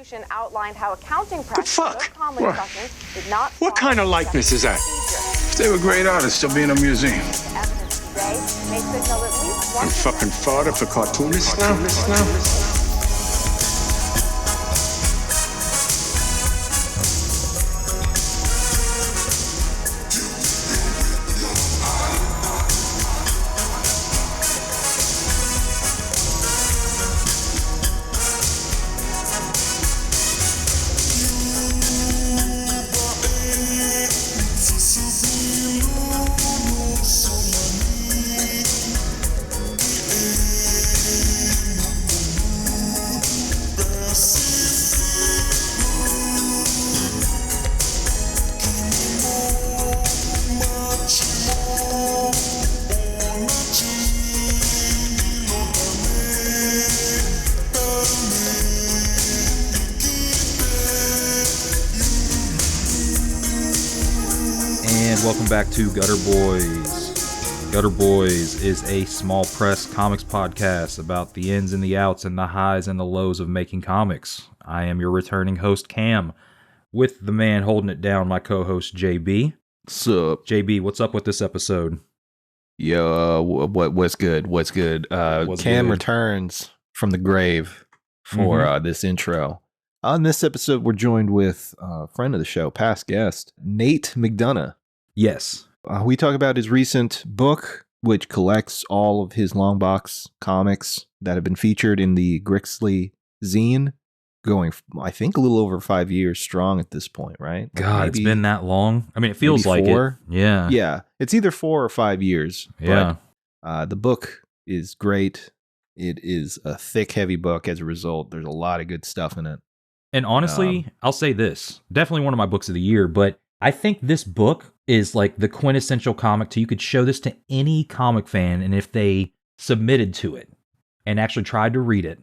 prosecution outlined how accounting practices fuck? of common discussions did not. What kind of likeness is that? If they were great artists, they'll be in a museum. Evidence today may signal at least one. You fucking fodder for cartoonists now? Welcome back to Gutter Boys. Gutter Boys is a small press comics podcast about the ins and the outs and the highs and the lows of making comics. I am your returning host, Cam, with the man holding it down, my co-host, JB. Sup? JB, what's up with this episode? Yo, what's good? Cam returns from the grave for this intro. On this episode, we're joined with a friend of the show, past guest, Nate McDonough. Yes. We talk about his recent book, which collects all of his Longbox comics that have been featured in the Grixly zine, going, I think, a little over 5 years strong at this point, right? God, it's been that long. I mean, it feels like 4. it. Yeah. Yeah. It's either 4 or 5 years. Yeah. But, the book is great. It is a thick, heavy book. As a result, there's a lot of good stuff in it. And honestly, I'll say this. Definitely one of my books of the year, but I think this book is like the quintessential comic to, you could show this to any comic fan, and if they submitted to it and actually tried to read it,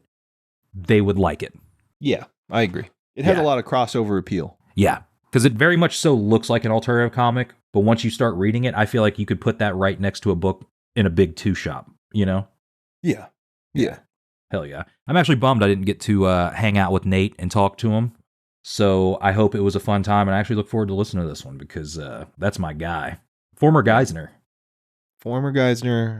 they would like it. Yeah, I agree. It has a lot of crossover appeal. Yeah, because it very much so looks like an alternative comic, but once you start reading it, I feel like you could put that right next to a book in a big 2 shop, you know? Yeah. Hell yeah. I'm actually bummed I didn't get to hang out with Nate and talk to him. So I hope it was a fun time, and I actually look forward to listening to this one because that's my guy. Former Guysner,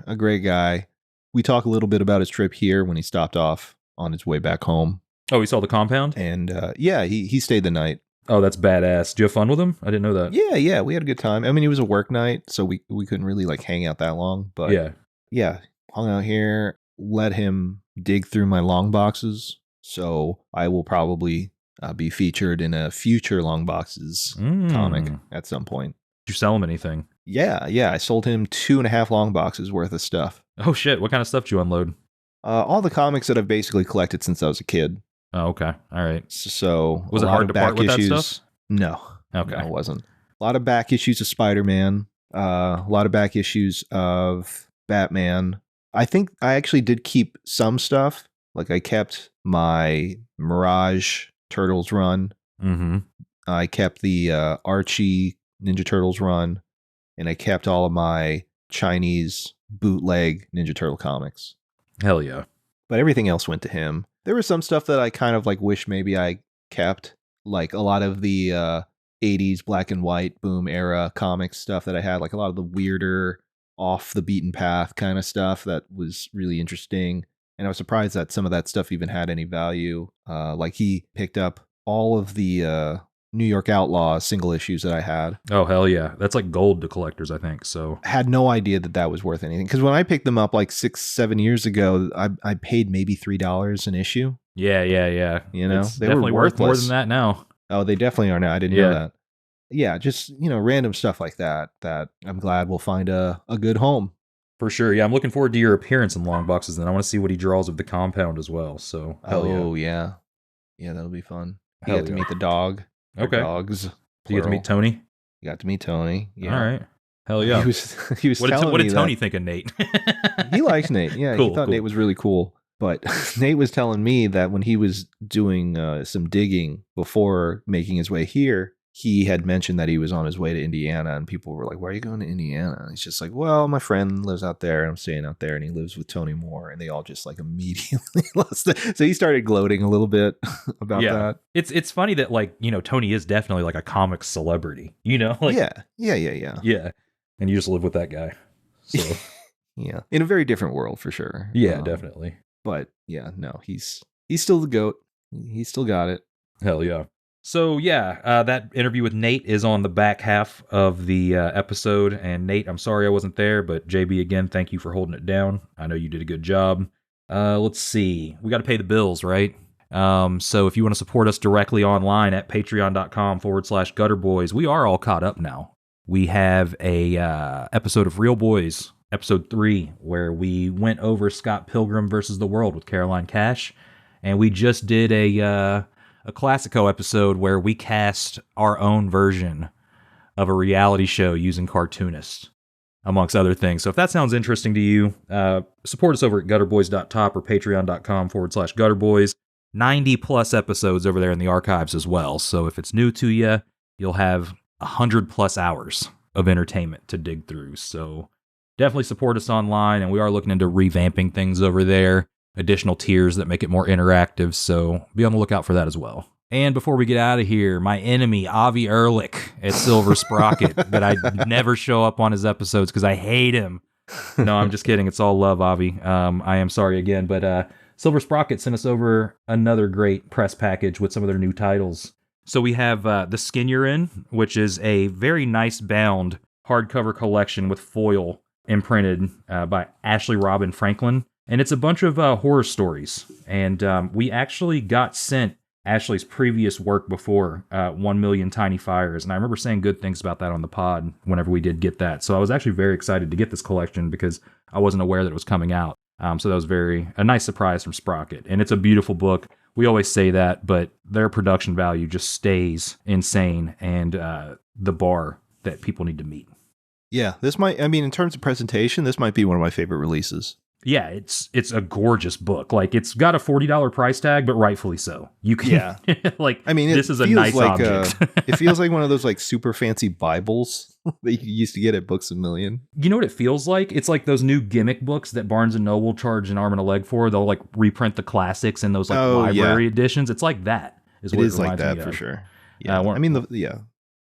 a great guy. We talk a little bit about his trip here when he stopped off on his way back home. Oh, he saw the compound? And he stayed the night. Oh, that's badass. Did you have fun with him? I didn't know that. Yeah, we had a good time. I mean, it was a work night, so we couldn't really like hang out that long. But yeah, hung out here, let him dig through my Longboxes. So I will probably be featured in a future Longboxes comic at some point. Did you sell him anything? Yeah. I sold him 2.5 Longboxes worth of stuff. Oh shit! What kind of stuff did you unload? All the comics that I've basically collected since I was a kid. Oh, okay. All right. So was it hard to part with that stuff? No. Okay. No, it wasn't. A lot of back issues of Spider-Man. A lot of back issues of Batman. I think I actually did keep some stuff. Like I kept my Mirage Turtles run. Mm-hmm. I kept the Archie Ninja Turtles run. And I kept all of my Chinese bootleg Ninja Turtle comics. Hell yeah. But everything else went to him. There was some stuff that I kind of like wish maybe I kept. Like a lot of the 80s black and white boom era comics stuff that I had. Like a lot of the weirder, off the beaten path kind of stuff that was really interesting. And I was surprised that some of that stuff even had any value. Like he picked up all of the New York Outlaw single issues that I had. Oh, hell yeah. That's like gold to collectors, I think. So had no idea that was worth anything. Because when I picked them up like 6-7 years ago, I paid maybe $3 an issue. Yeah. You know, it's they definitely were worth more worthless. than that now. Oh, they definitely are now. I didn't know that. Yeah, just, random stuff like that I'm glad we'll find a good home. For sure. Yeah, I'm looking forward to your appearance in Longboxes, and I want to see what he draws of the compound as well. So, yeah. Yeah, that'll be fun. You Hell got to meet the dog. Okay. Dogs. Do you get to meet Tony? You got to meet Tony. Yeah. All right. Hell yeah. He was what telling did me Tony think of Nate? He likes Nate. Yeah, cool, he thought Nate was really cool. But Nate was telling me that when he was doing some digging before making his way here, he had mentioned that he was on his way to Indiana, and people were like, why are you going to Indiana? And he's just like, well, my friend lives out there, and I'm staying out there, and he lives with Tony Moore, and they all just like immediately lost it. So he started gloating a little bit about that. It's funny that like, you know, Tony is definitely like a comic celebrity, you know? Like, Yeah. And you just live with that guy. So Yeah. In a very different world for sure. yeah, definitely. But yeah, no, he's still the GOAT. He's still got it. Hell yeah. So yeah, that interview with Nate is on the back half of the episode. And Nate, I'm sorry I wasn't there, but JB, again, thank you for holding it down. I know you did a good job. Let's see. We got to pay the bills, right? So if you want to support us directly online at patreon.com/gutterboys, we are all caught up now. We have a episode of Real Boys, episode 3, where we went over Scott Pilgrim versus the World with Caroline Cash. And we just did a Classico episode where we cast our own version of a reality show using cartoonists, amongst other things. So if that sounds interesting to you, support us over at gutterboys.top or patreon.com/gutterboys. 90 plus episodes over there in the archives as well. So if it's new to you, you'll have 100 plus hours of entertainment to dig through. So definitely support us online, and we are looking into revamping things over there. Additional tiers that make it more interactive, so be on the lookout for that as well. And before we get out of here, my enemy, Avi Ehrlich at Silver Sprocket, that I never show up on his episodes because I hate him. No, I'm just kidding. It's all love, Avi. I am sorry again, but Silver Sprocket sent us over another great press package with some of their new titles. So we have The Skin You're In, which is a very nice bound hardcover collection with foil imprinted by Ashley Robin Franklin. And it's a bunch of horror stories. And we actually got sent Ashley's previous work before, 1 Million Tiny Fires. And I remember saying good things about that on the pod whenever we did get that. So I was actually very excited to get this collection because I wasn't aware that it was coming out. So that was a nice surprise from Sprocket. And it's a beautiful book. We always say that, but their production value just stays insane. And the bar that people need to meet. Yeah, in terms of presentation, this might be one of my favorite releases. Yeah, it's a gorgeous book. Like, it's got a $40 price tag, but rightfully so. You can, this is a nice object. It feels like one of those like super fancy Bibles that you used to get at Books A Million. You know what it feels like? It's like those new gimmick books that Barnes and Noble charge an arm and a leg for. They'll like reprint the classics in those like library editions. It's like that. It is like that for sure. Yeah,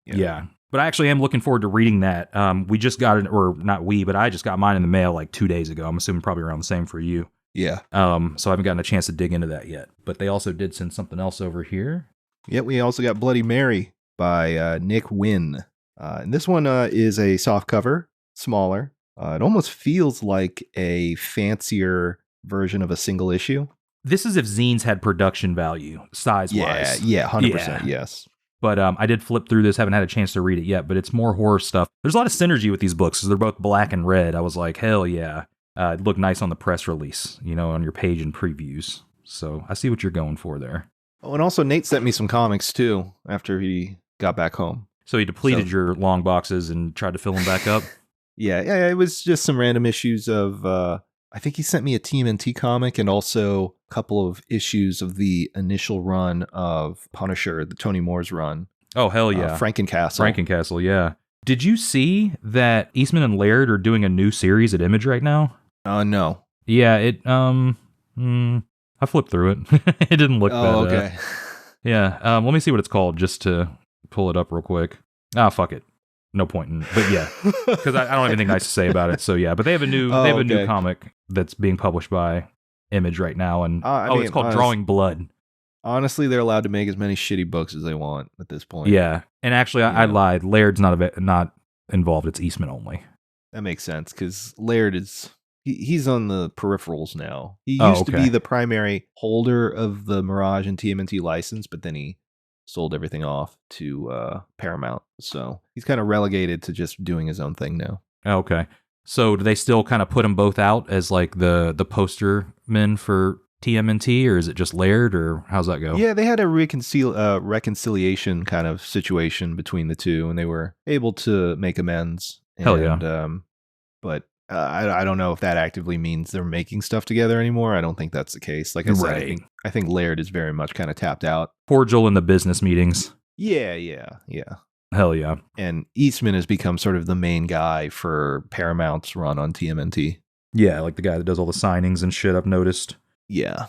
yeah. But I actually am looking forward to reading that. We just got it, or not we, but I just got mine in the mail like 2 days ago. I'm assuming probably around the same for you. Yeah. So I haven't gotten a chance to dig into that yet. But they also did send something else over here. Yeah, we also got Bloody Mary by Nick Wynn. And this one is a soft cover, smaller. It almost feels like a fancier version of a single issue. This is if zines had production value, size-wise. Yeah, 100%, yes. But I did flip through this, haven't had a chance to read it yet, but it's more horror stuff. There's a lot of synergy with these books because they're both black and red. I was like, hell yeah. It looked nice on the press release, on your page and previews. So I see what you're going for there. Oh, and also Nate sent me some comics too after he got back home. So he depleted your long boxes and tried to fill them back up? Yeah, it was just some random issues of... I think he sent me a TMNT comic and also a couple of issues of the initial run of Punisher, the Tony Moore's run. Oh, hell yeah. Frankencastle, yeah. Did you see that Eastman and Laird are doing a new series at Image right now? No. Yeah, I flipped through it. It didn't look that. Oh, okay. Yeah, let me see what it's called just to pull it up real quick. Fuck it. No point in, but yeah, because I don't have anything nice to say about it. So yeah, but they have a new new comic that's being published by Image right now, and it's called Drawing Blood. Honestly, they're allowed to make as many shitty books as they want at this point. Yeah, and actually, I lied. Laird's not involved. It's Eastman only. That makes sense because Laird he's on the peripherals now. He used to be the primary holder of the Mirage and TMNT license, but then he sold everything off to Paramount. So he's kind of relegated to just doing his own thing now. Okay. So do they still kind of put them both out as like the poster men for TMNT, or is it just Laird, or how's that go? Yeah, they had a reconciliation kind of situation between the two, and they were able to make amends. Hell yeah. But I don't know if that actively means they're making stuff together anymore. I don't think that's the case. Like I said, I think Laird is very much kind of tapped out. Cordial in the business meetings. Yeah. Hell yeah. And Eastman has become sort of the main guy for Paramount's run on TMNT. Yeah, like the guy that does all the signings and shit, I've noticed. Yeah.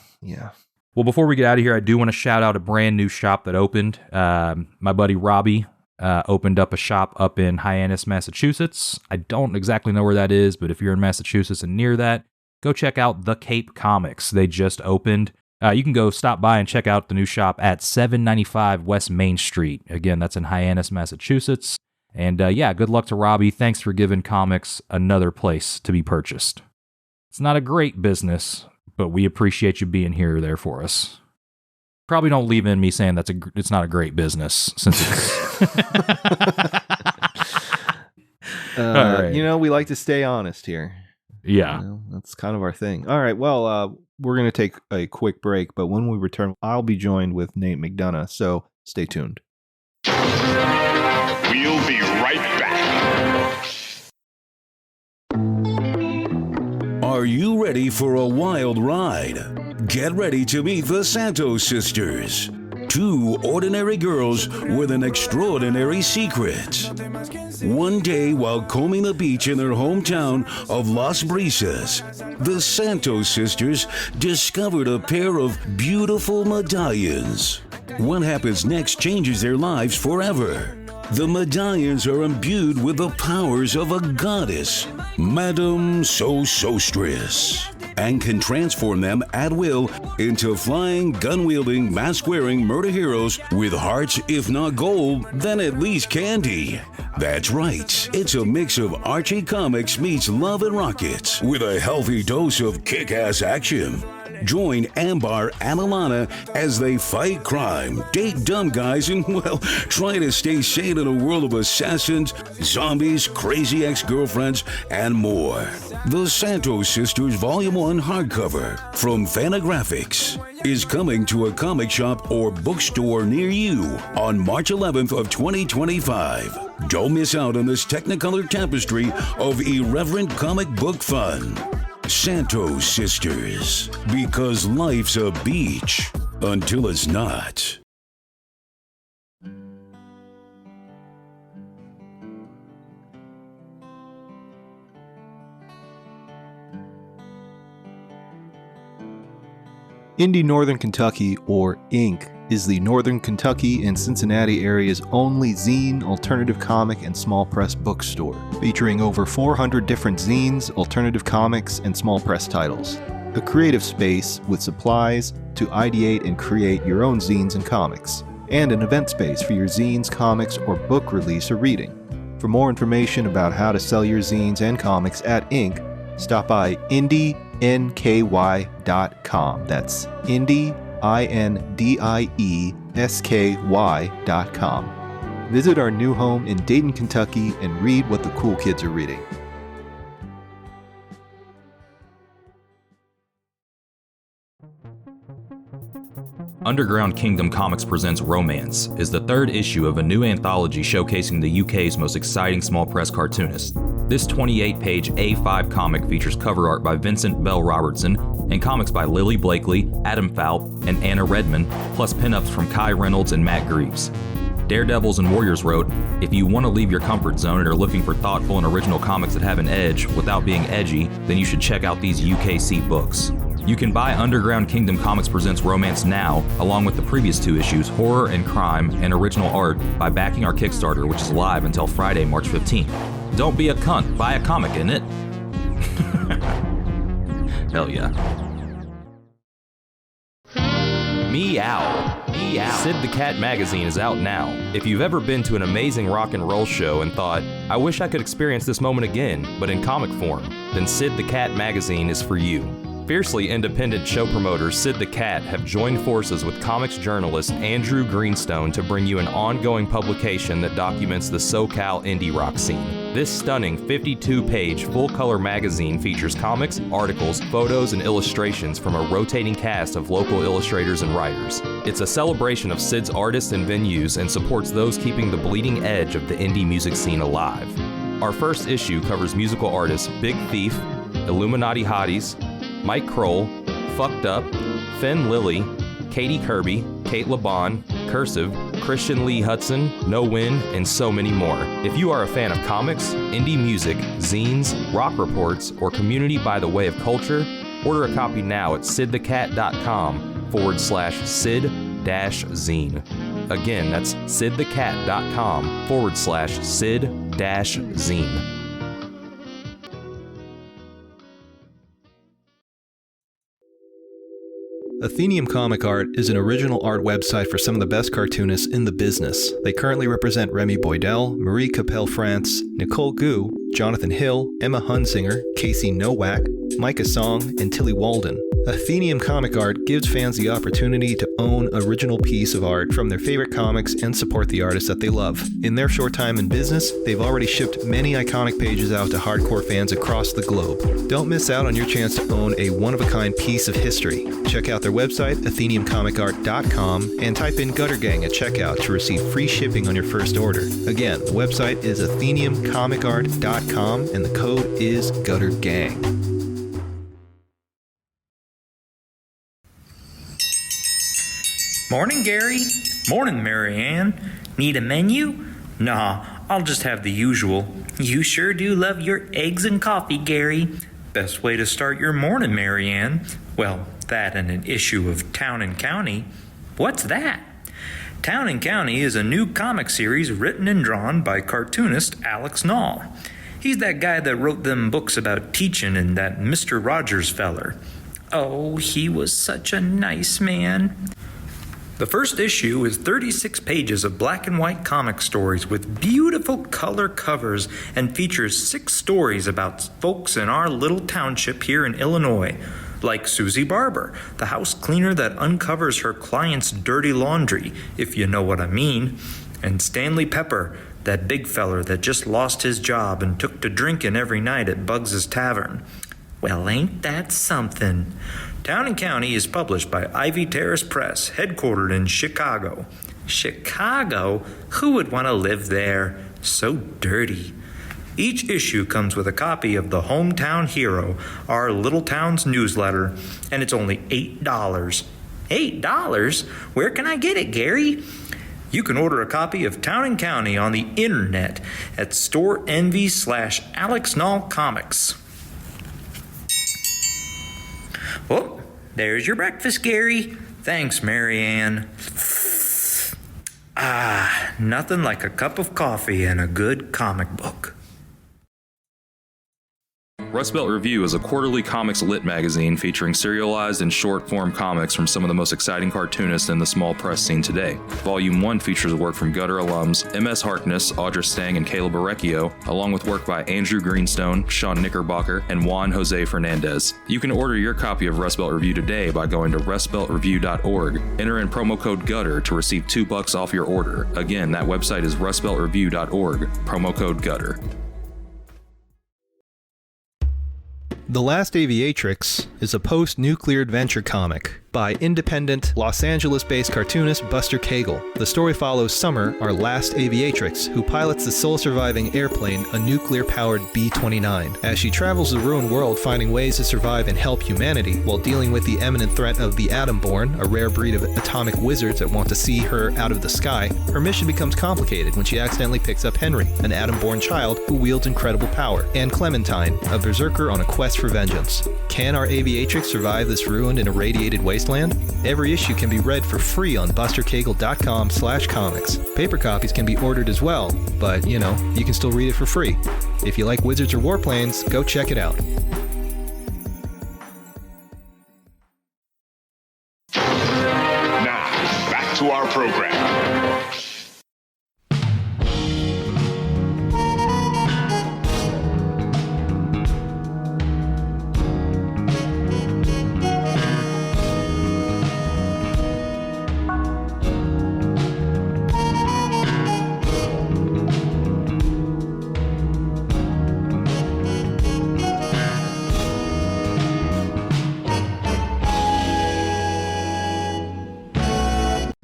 Well, before we get out of here, I do want to shout out a brand new shop that opened. My buddy Robbie opened up a shop up in Hyannis, Massachusetts. I don't exactly know where that is, but if you're in Massachusetts and near that, go check out The Cape Comics. They just opened. You can go stop by and check out the new shop at 795 West Main Street. Again, that's in Hyannis, Massachusetts. And yeah, good luck to Robbie. Thanks for giving comics another place to be purchased. It's not a great business, but we appreciate you being here or there for us. Probably don't leave in me saying it's not a great business, since it's... All right. We like to stay honest here. Yeah. That's kind of our thing. All right, well, we're going to take a quick break, but when we return, I'll be joined with Nate McDonough, so stay tuned. We'll be right back. Are you ready for a wild ride? Get ready to meet the Santos sisters. Two ordinary girls with an extraordinary secret. One day, while combing the beach in their hometown of Las Brisas, the Santos sisters discovered a pair of beautiful medallions. What happens next changes their lives forever. The medallions are imbued with the powers of a goddess, Madame Sosostris, and can transform them at will into flying, gun-wielding, mask-wearing murder heroes with hearts, if not gold, then at least candy. That's right, it's a mix of Archie Comics meets Love and Rockets with a healthy dose of kick-ass action. Join Ambar and Alana as they fight crime, date dumb guys, and, well, try to stay sane in a world of assassins, zombies, crazy ex-girlfriends, and more. The Santos Sisters Volume 1 hardcover from Fantagraphics is coming to a comic shop or bookstore near you on March 11th of 2025. Don't miss out on this Technicolor tapestry of irreverent comic book fun. Santos Sisters, because life's a beach until it's not. Indie Northern Kentucky, or Inc., is the Northern Kentucky and Cincinnati area's only zine, alternative comic, and small press bookstore, featuring over 400 different zines, alternative comics, and small press titles. A creative space with supplies to ideate and create your own zines and comics, and an event space for your zines, comics, or book release or reading. For more information about how to sell your zines and comics at Inc., stop by indieNKY.com. That's IndieIndiesky.com. Visit our new home in Dayton, Kentucky, and read what the cool kids are reading. Underground Kingdom Comics Presents Romance is the third issue of a new anthology showcasing the UK's most exciting small press cartoonists. This 28-page A5 comic features cover art by Vincent Bell Robertson and comics by Lily Blakely, Adam Falp, and Anna Redmond, plus pinups from Kai Reynolds and Matt Greaves. Daredevils and Warriors wrote, "If you want to leave your comfort zone and are looking for thoughtful and original comics that have an edge without being edgy, then you should check out these UKC books." You can buy Underground Kingdom Comics Presents Romance now, along with the previous two issues, Horror and Crime and Original Art, by backing our Kickstarter, which is live until Friday, March 15th. Don't be a cunt, buy a comic, innit? Hell yeah. Meow. Meow. Sid the Cat magazine is out now. If you've ever been to an amazing rock and roll show and thought, I wish I could experience this moment again, but in comic form, then Sid the Cat magazine is for you. Fiercely independent show promoters Sid the Cat have joined forces with comics journalist Andrew Greenstone to bring you an ongoing publication that documents the SoCal indie rock scene. This stunning 52-page full-color magazine features comics, articles, photos, and illustrations from a rotating cast of local illustrators and writers. It's a celebration of Sid's artists and venues and supports those keeping the bleeding edge of the indie music scene alive. Our first issue covers musical artists Big Thief, Illuminati Hotties, Mike Kroll, Fucked Up, Finn Lilly, Katie Kirby, Kate LeBon, Cursive, Christian Lee Hudson, No Win, and so many more. If you are a fan of comics, indie music, zines, rock reports, or community by the way of culture, order a copy now at sidthecat.com/Sid-zine. Again, that's sidthecat.com/Sid-zine. Athenium Comic Art is an original art website for some of the best cartoonists in the business. They currently represent Remy Boydell, Marie Capelle-France, Nicole Gu, Jonathan Hill, Emma Hunsinger, Casey Nowak, Micah Song, and Tilly Walden. Athenium Comic Art gives fans the opportunity to own original piece of art from their favorite comics and support the artists that they love. In their short time in business, they've already shipped many iconic pages out to hardcore fans across the globe. Don't miss out on your chance to own a one-of-a-kind piece of history. Check out their website, atheniumcomicart.com, and type in Gutter Gang at checkout to receive free shipping on your first order. Again, the website is atheniumcomicart.com, and the code is Gutter Gang. Morning, Gary. Morning, Marianne. Need a menu? Nah, I'll just have the usual. You sure do love your eggs and coffee, Gary. Best way to start your morning, Marianne. Well, that and an issue of Town and County. What's that? Town and County is a new comic series written and drawn by cartoonist Alex Knoll. He's that guy that wrote them books about teaching and that Mr. Rogers feller. Oh, he was such a nice man. The first issue is 36 pages of black and white comic stories with beautiful color covers and features 6 stories about folks in our little township here in Illinois, like Susie Barber, the house cleaner that uncovers her client's dirty laundry, if you know what I mean, and Stanley Pepper, that big feller that just lost his job and took to drinking every night at Bugs's Tavern. Well, ain't that something? Town and County is published by Ivy Terrace Press, headquartered in Chicago. Chicago? Who would want to live there? So dirty. Each issue comes with a copy of the Hometown Hero, our little town's newsletter, and it's only $8. $8? Where can I get it, Gary? You can order a copy of Town and County on the internet at StoreEnvy/Alex Knoll Comics. Oh, there's your breakfast, Gary. Thanks, Marianne. Nothing like a cup of coffee and a good comic book. Rust Belt Review is a quarterly comics lit magazine featuring serialized and short-form comics from some of the most exciting cartoonists in the small press scene today. Volume 1 features work from Gutter alums M.S. Harkness, Audra Stang, and Caleb Orecchio, along with work by Andrew Greenstone, Sean Knickerbocker, and Juan Jose Fernandez. You can order your copy of Rust Belt Review today by going to rustbeltreview.org. Enter in promo code GUTTER to receive $2 off your order. Again, that website is rustbeltreview.org. Promo code GUTTER. The Last Aviatrix is a post-nuclear adventure comic by independent, Los Angeles-based cartoonist Buster Cagle. The story follows Summer, our last aviatrix, who pilots the sole-surviving airplane, a nuclear-powered B-29. As she travels the ruined world finding ways to survive and help humanity, while dealing with the imminent threat of the Atomborn, a rare breed of atomic wizards that want to see her out of the sky, her mission becomes complicated when she accidentally picks up Henry, an Atomborn child who wields incredible power, and Clementine, a berserker on a quest for vengeance. Can our aviatrix survive this ruined and irradiated wasteland? Every issue can be read for free on bustercagle.com/comics. Paper copies can be ordered as well, but you can still read it for free. If you like wizards or warplanes, go check it out. Now, back to our program.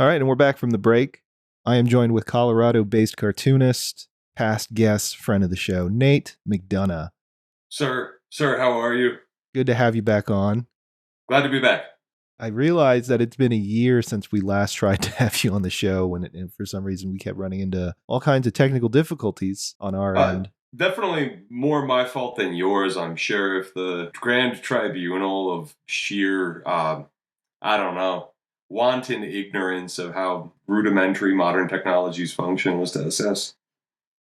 All right, and we're back from the break. I am joined with Colorado-based cartoonist, past guest, friend of the show, Nate McDonough. Sir, how are you? Good to have you back on. Glad to be back. I realized that it's been a year since we last tried to have you on the show, and for some reason we kept running into all kinds of technical difficulties on our end. Definitely more my fault than yours, I'm sure, if the grand tribunal of sheer, I don't know, wanton ignorance of how rudimentary modern technologies function was to assess.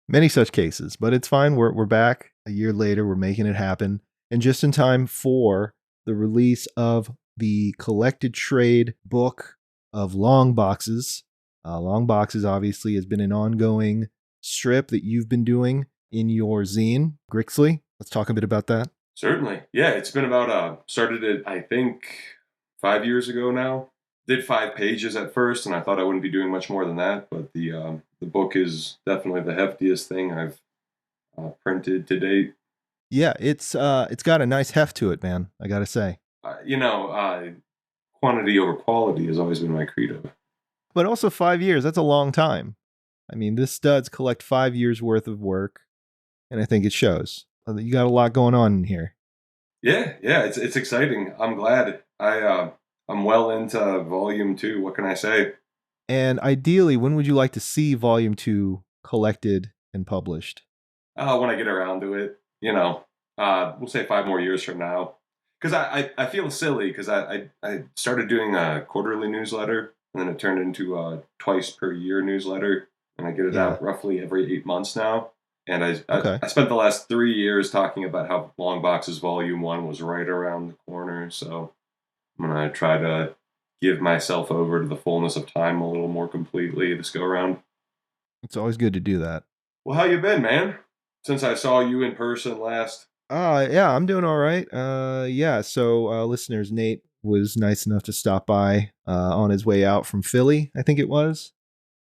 Many such cases, but it's fine. We're back a year later. We're making it happen, and just in time for the release of the collected trade book of Longboxes. Longboxes obviously has been an ongoing strip that you've been doing in your zine, Grixly. Let's talk a bit about that. Certainly. Yeah, it's been about, started it, I think, 5 years ago now. Did 5 pages at first, and I thought I wouldn't be doing much more than that, but the book is definitely the heftiest thing I've printed to date. Yeah, it's got a nice heft to it, man, I gotta say. Quantity over quality has always been my credo. But also 5 years, that's a long time. I mean, this studs collect 5 years worth of work, and I think it shows. You got a lot going on in here. Yeah, it's exciting. I'm glad. I'm well into volume 2. What can I say? And ideally, when would you like to see volume 2 collected and published? When I get around to it, we'll say 5 more years from now. Because I feel silly because I started doing a quarterly newsletter, and then it turned into a twice per year newsletter, and I get it out roughly every 8 months now. And I spent the last 3 years talking about how Longboxes Volume 1 was right around the corner, so I'm going to try to give myself over to the fullness of time a little more completely this go around. It's always good to do that. Well, how you been, man? Since I saw you in person last. Yeah, I'm doing all right. So listeners, Nate was nice enough to stop by on his way out from Philly, I think it was.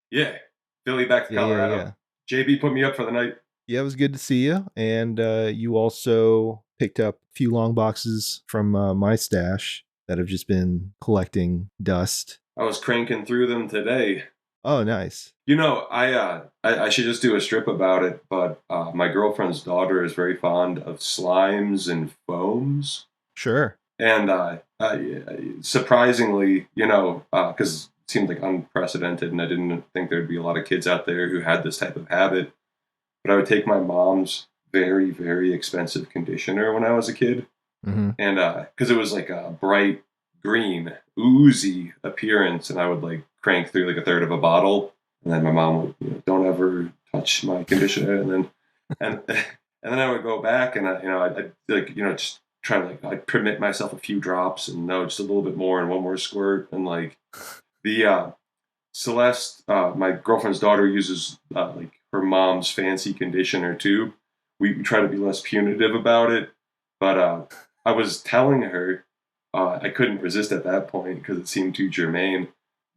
Yeah, Philly back to Colorado. Yeah. JB put me up for the night. Yeah, it was good to see you. And you also picked up a few long boxes from my stash that have just been collecting dust. I was cranking through them today. Oh, nice. I should just do a strip about it, but my girlfriend's daughter is very fond of slimes and foams. Sure. And surprisingly, because it seemed like unprecedented, and I didn't think there'd be a lot of kids out there who had this type of habit, but I would take my mom's very, very expensive conditioner when I was a kid. Mm-hmm. And because it was like a bright green, oozy appearance, and I would like crank through like a third of a bottle, and then my mom would, don't ever touch my conditioner, and then I would go back, and I'd like just try to I'd permit myself a few drops, and just a little bit more, and one more squirt, and like the Celeste, my girlfriend's daughter, uses like her mom's fancy conditioner too. We try to be less punitive about it, but I was telling her. I couldn't resist at that point because it seemed too germane.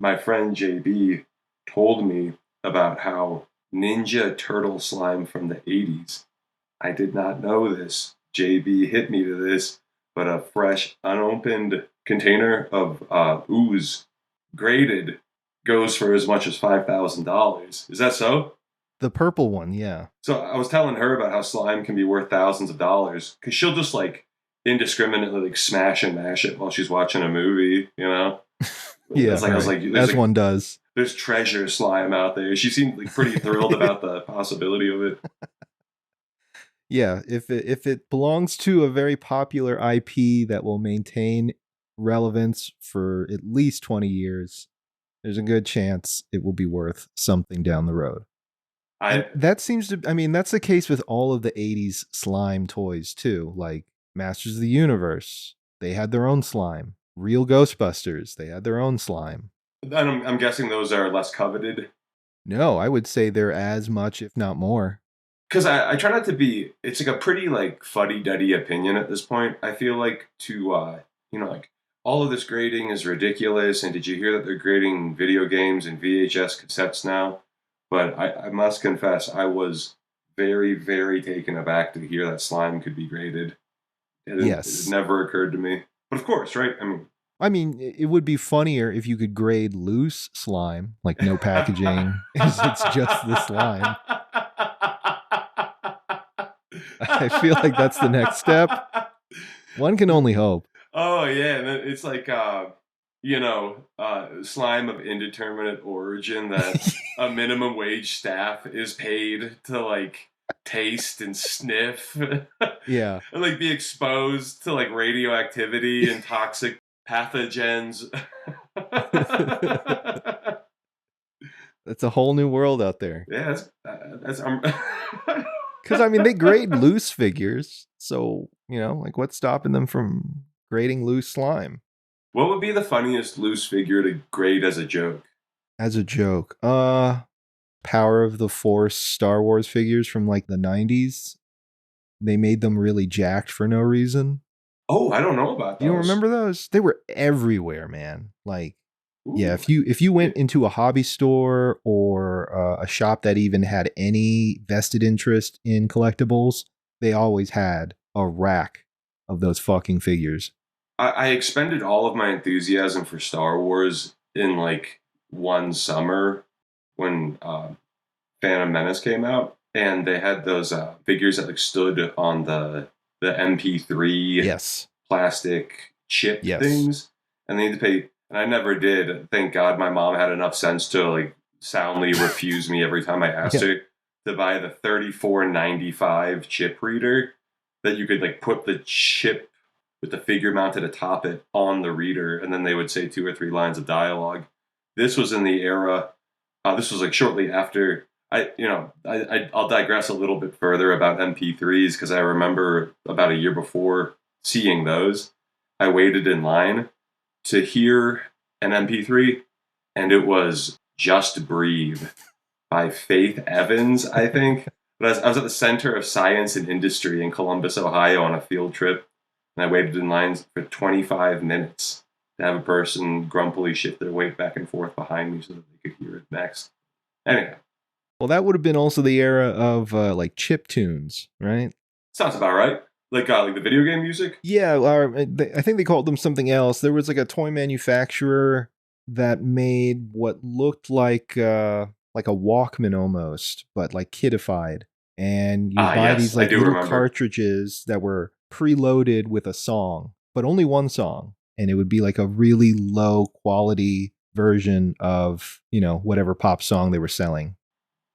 My friend JB told me about how Ninja Turtle slime from the 80s. I did not know this. JB hit me to this, but a fresh, unopened container of ooze, graded, goes for as much as $5,000. Is that so? The purple one, yeah. So I was telling her about how slime can be worth thousands of dollars because she'll just indiscriminately smash and mash it while she's watching a movie, Yeah, I was like, as one does. There's treasure slime out there. She seemed pretty thrilled about the possibility of it. Yeah, if it belongs to a very popular IP that will maintain relevance for at least 20 years, there's a good chance it will be worth something down the road. That seems to, that's the case with all of the 80s slime toys too, like Masters of the Universe, they had their own slime. Real Ghostbusters, they had their own slime. And I'm guessing those are less coveted. No, I would say they're as much, if not more. Because I try not to be, it's like a pretty fuddy-duddy opinion at this point. I feel like to, all of this grading is ridiculous. And did you hear that they're grading video games and VHS cassettes now? But I must confess, I was very, very taken aback to hear that slime could be graded. It never occurred to me. But of course, right? It would be funnier if you could grade loose slime, like no packaging. It's just the slime. I feel like that's the next step. One can only hope. Oh, yeah. And it's slime of indeterminate origin that a minimum wage staff is paid to like taste and sniff. Yeah. And like be exposed to like radioactivity and toxic pathogens. That's a whole new world out there. Yeah, that's Because, I mean, they grade loose figures. So, like what's stopping them from grading loose slime? What would be the funniest loose figure to grade as a joke? As a joke. Power of the Force Star Wars figures from like the 90s. They made them really jacked for no reason. Oh, I don't know about those. You don't remember those? They were everywhere, man. Like, Ooh. yeah, if you went into a hobby store or a shop that even had any vested interest in collectibles, they always had a rack of those fucking figures. I expended all of my enthusiasm for Star Wars in like one summer when Phantom Menace came out, and they had those figures that like stood on the MP3 plastic chip things, and they had to pay. And I never did. Thank God my mom had enough sense to like soundly refuse me every time I asked her to buy the $34.95 chip reader that you could like put the chip with the figure mounted atop it on the reader, and then they would say 2 or 3 lines of dialogue. This was in the era. This was like shortly after. I'll digress a little bit further about MP3s because I remember about a year before seeing those, I waited in line to hear an MP3, and it was "Just Breathe" by Faith Evans, I think. But I was at the Center of Science and Industry in Columbus, Ohio, on a field trip, and I waited in lines for 25 minutes to have a person grumpily shift their weight back and forth behind me so that they could hear it next. Anyway. Well, that would have been also the era of like chip tunes, right? Sounds about right. Like the video game music? Yeah, I think they called them something else. There was like a toy manufacturer that made what looked like a Walkman almost, but like kidified. And you buy these like little cartridges that were preloaded with a song, but only one song. And it would be like a really low quality version of, whatever pop song they were selling.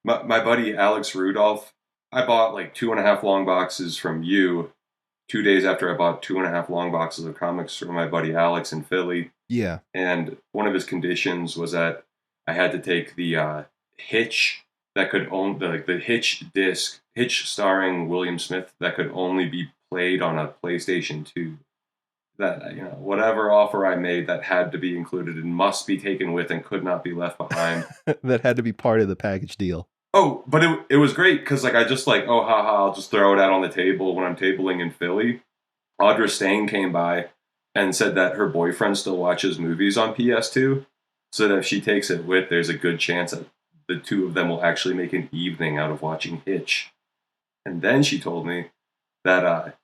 My buddy Alex Rudolph, I bought like 2.5 long boxes from you 2 days after I bought 2.5 long boxes of comics from my buddy Alex in Philly. Yeah. And one of his conditions was that I had to take the Hitch that could own the Hitch disc, Hitch starring William Smith, that could only be played on a PlayStation 2. That, whatever offer I made, that had to be included and must be taken with and could not be left behind. That had to be part of the package deal. Oh, but it was great because like I just like, oh, haha, I'll just throw it out on the table when I'm tabling in Philly. Audra Stang came by and said that her boyfriend still watches movies on PS2, so that if she takes it with, there's a good chance that the two of them will actually make an evening out of watching Hitch. And then she told me that,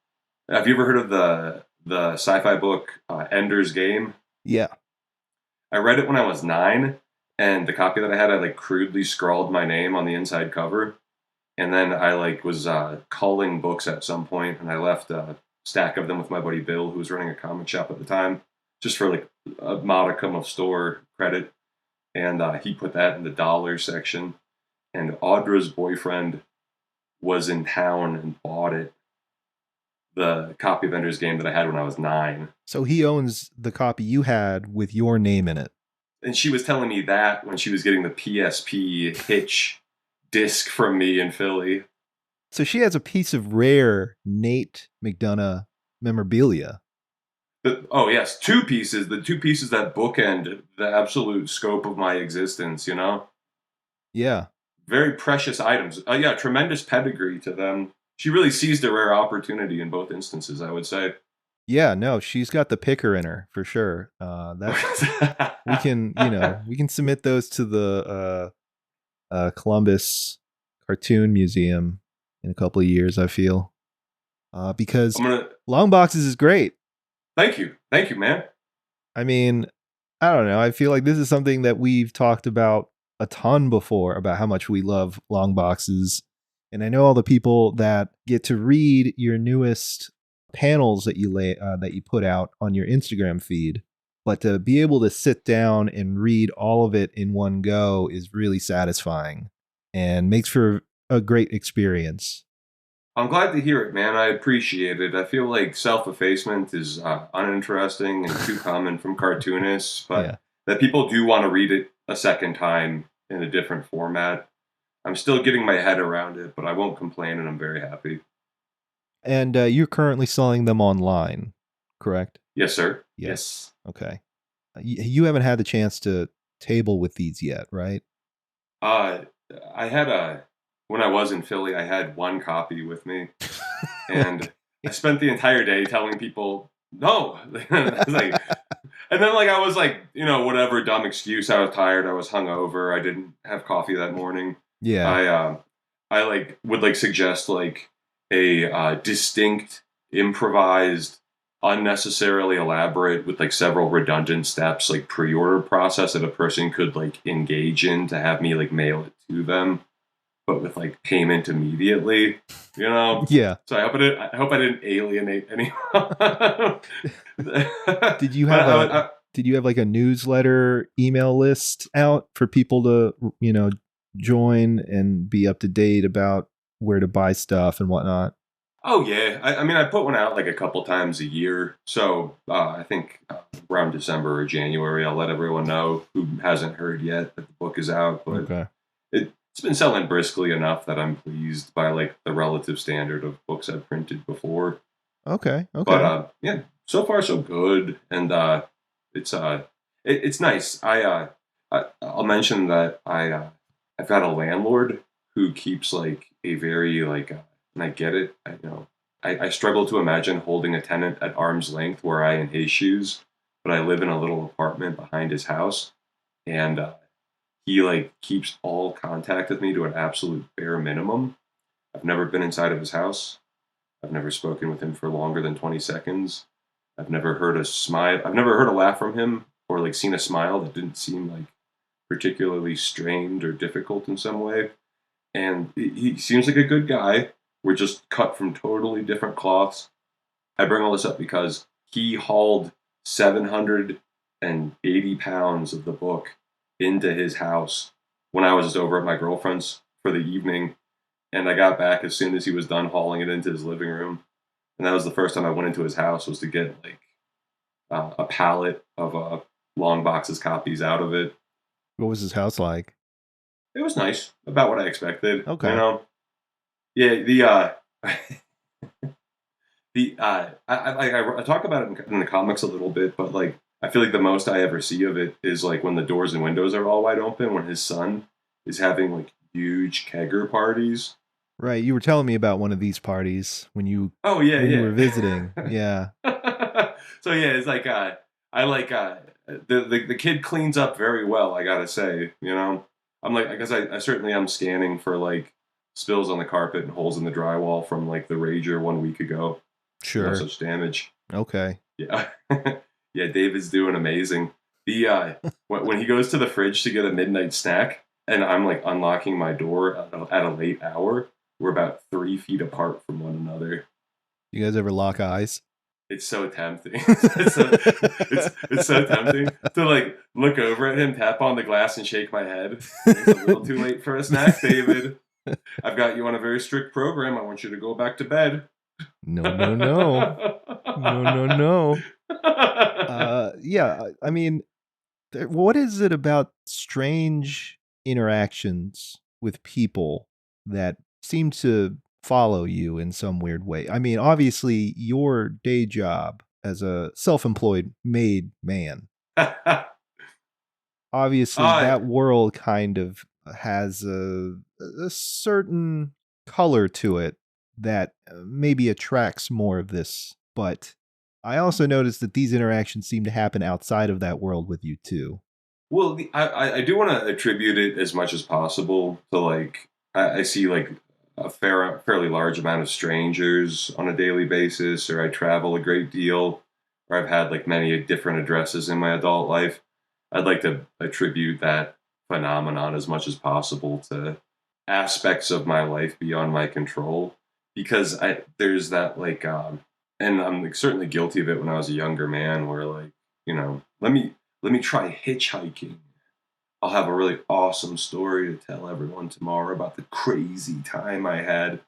have you ever heard of the sci-fi book Ender's Game? Yeah. I read it when I was 9. And the copy that I had, I like crudely scrawled my name on the inside cover. And then I like was culling books at some point, and I left a stack of them with my buddy Bill, who was running a comic shop at the time, just for like a modicum of store credit. And he put that in the dollar section. And Audra's boyfriend was in town and bought it. The copy of Ender's Game that I had when I was 9. So he owns the copy you had with your name in it. And she was telling me that when she was getting the PSP Hitch disc from me in Philly. So she has a piece of rare Nate McDonough memorabilia. Oh, yes. 2 pieces. The 2 pieces that bookend the absolute scope of my existence, Yeah. Very precious items. Yeah, tremendous pedigree to them. She really seized a rare opportunity in both instances, I would say. Yeah, no, she's got the picker in her for sure. That's we can submit those to the Columbus Cartoon Museum in a couple of years, I feel, because Longboxes is great. Thank you, man. I mean, I don't know. I feel like this is something that we've talked about a ton before about how much we love Longboxes, and I know all the people that get to read your newest panels that you put out on your Instagram feed. but to be able to sit down and read all of it in one go is really satisfying and makes for a great experience. I'm glad to hear it, man. I appreciate it. I feel like self-effacement is uninteresting and too common from cartoonists, but that people do want to read it a second time in a different format. I'm still getting my head around it, but I won't complain, and I'm very happy. And you're currently selling them online, correct? Yes, sir. Yes. Okay. You haven't had the chance to table with these yet, right? I had when I was in Philly, I had one copy with me, and I spent the entire day telling people no. Like, and then I was like, whatever dumb excuse. I was tired. I was hungover. I didn't have coffee that morning. Yeah. I would suggest a distinct, improvised, unnecessarily elaborate with several redundant steps pre-order process that a person could engage in to have me mail it to them, but with payment immediately, Yeah. So I hope I didn't alienate anyone. Did you have a newsletter email list out for people to join and be up to date about where to buy stuff and whatnot? Oh yeah, I mean I put one out a couple times a year, so I think around December or January I'll let everyone know who hasn't heard yet that the book is out. But it's been selling briskly enough that I'm pleased by the relative standard of books I've printed before. Okay. But yeah, so far so good, and it's nice. I'll mention that I've got a landlord who keeps a very and I get it. I struggle to imagine holding a tenant at arm's length were I in his shoes, but I live in a little apartment behind his house, and he keeps all contact with me to an absolute bare minimum. I've never been inside of his house. I've never spoken with him for longer than 20 seconds. I've never heard a smile. I've never heard a laugh from him or seen a smile that didn't seem particularly strained or difficult in some way. And he seems like a good guy. We're just cut from totally different cloths. I bring all this up because he hauled 780 pounds of the book into his house when I was over at my girlfriend's for the evening. And I got back as soon as he was done hauling it into his living room. And that was the first time I went into his house, was to get a pallet of Longboxes copies out of it. What was his house like? It was nice, about what I expected. Okay. Yeah, I talk about it in the comics a little bit, but I feel the most I ever see of it is when the doors and windows are all wide open, when his son is having huge kegger parties. Right, you were telling me about one of these parties when you you were visiting. Yeah. So yeah, it's the kid cleans up very well, I gotta say. I'm I guess I certainly am scanning for spills on the carpet and holes in the drywall from the Rager 1 week ago. Sure. No such damage. Okay. Yeah. Yeah, David's doing amazing. When he goes to the fridge to get a midnight snack, and I'm unlocking my door at a late hour, we're about 3 feet apart from one another. You guys ever lock eyes? It's so tempting. It's so tempting to look over at him, tap on the glass, and shake my head. It's a little too late for a snack, David. I've got you on a very strict program. I want you to go back to bed. No. Yeah, I mean, what is it about strange interactions with people that seem to follow you in some weird way? I mean, obviously, your day job as a self-employed made man, obviously, that world kind of has a certain color to it that maybe attracts more of this. But I also noticed that these interactions seem to happen outside of that world with you too. Well, I do want to attribute it as much as possible to I see a fairly large amount of strangers on a daily basis, or I travel a great deal, or I've had many different addresses in my adult life. I'd like to attribute that phenomenon as much as possible to aspects of my life beyond my control, because there's that and I'm certainly guilty of it when I was a younger man, where let me try hitchhiking. I'll have a really awesome story to tell everyone tomorrow about the crazy time I had.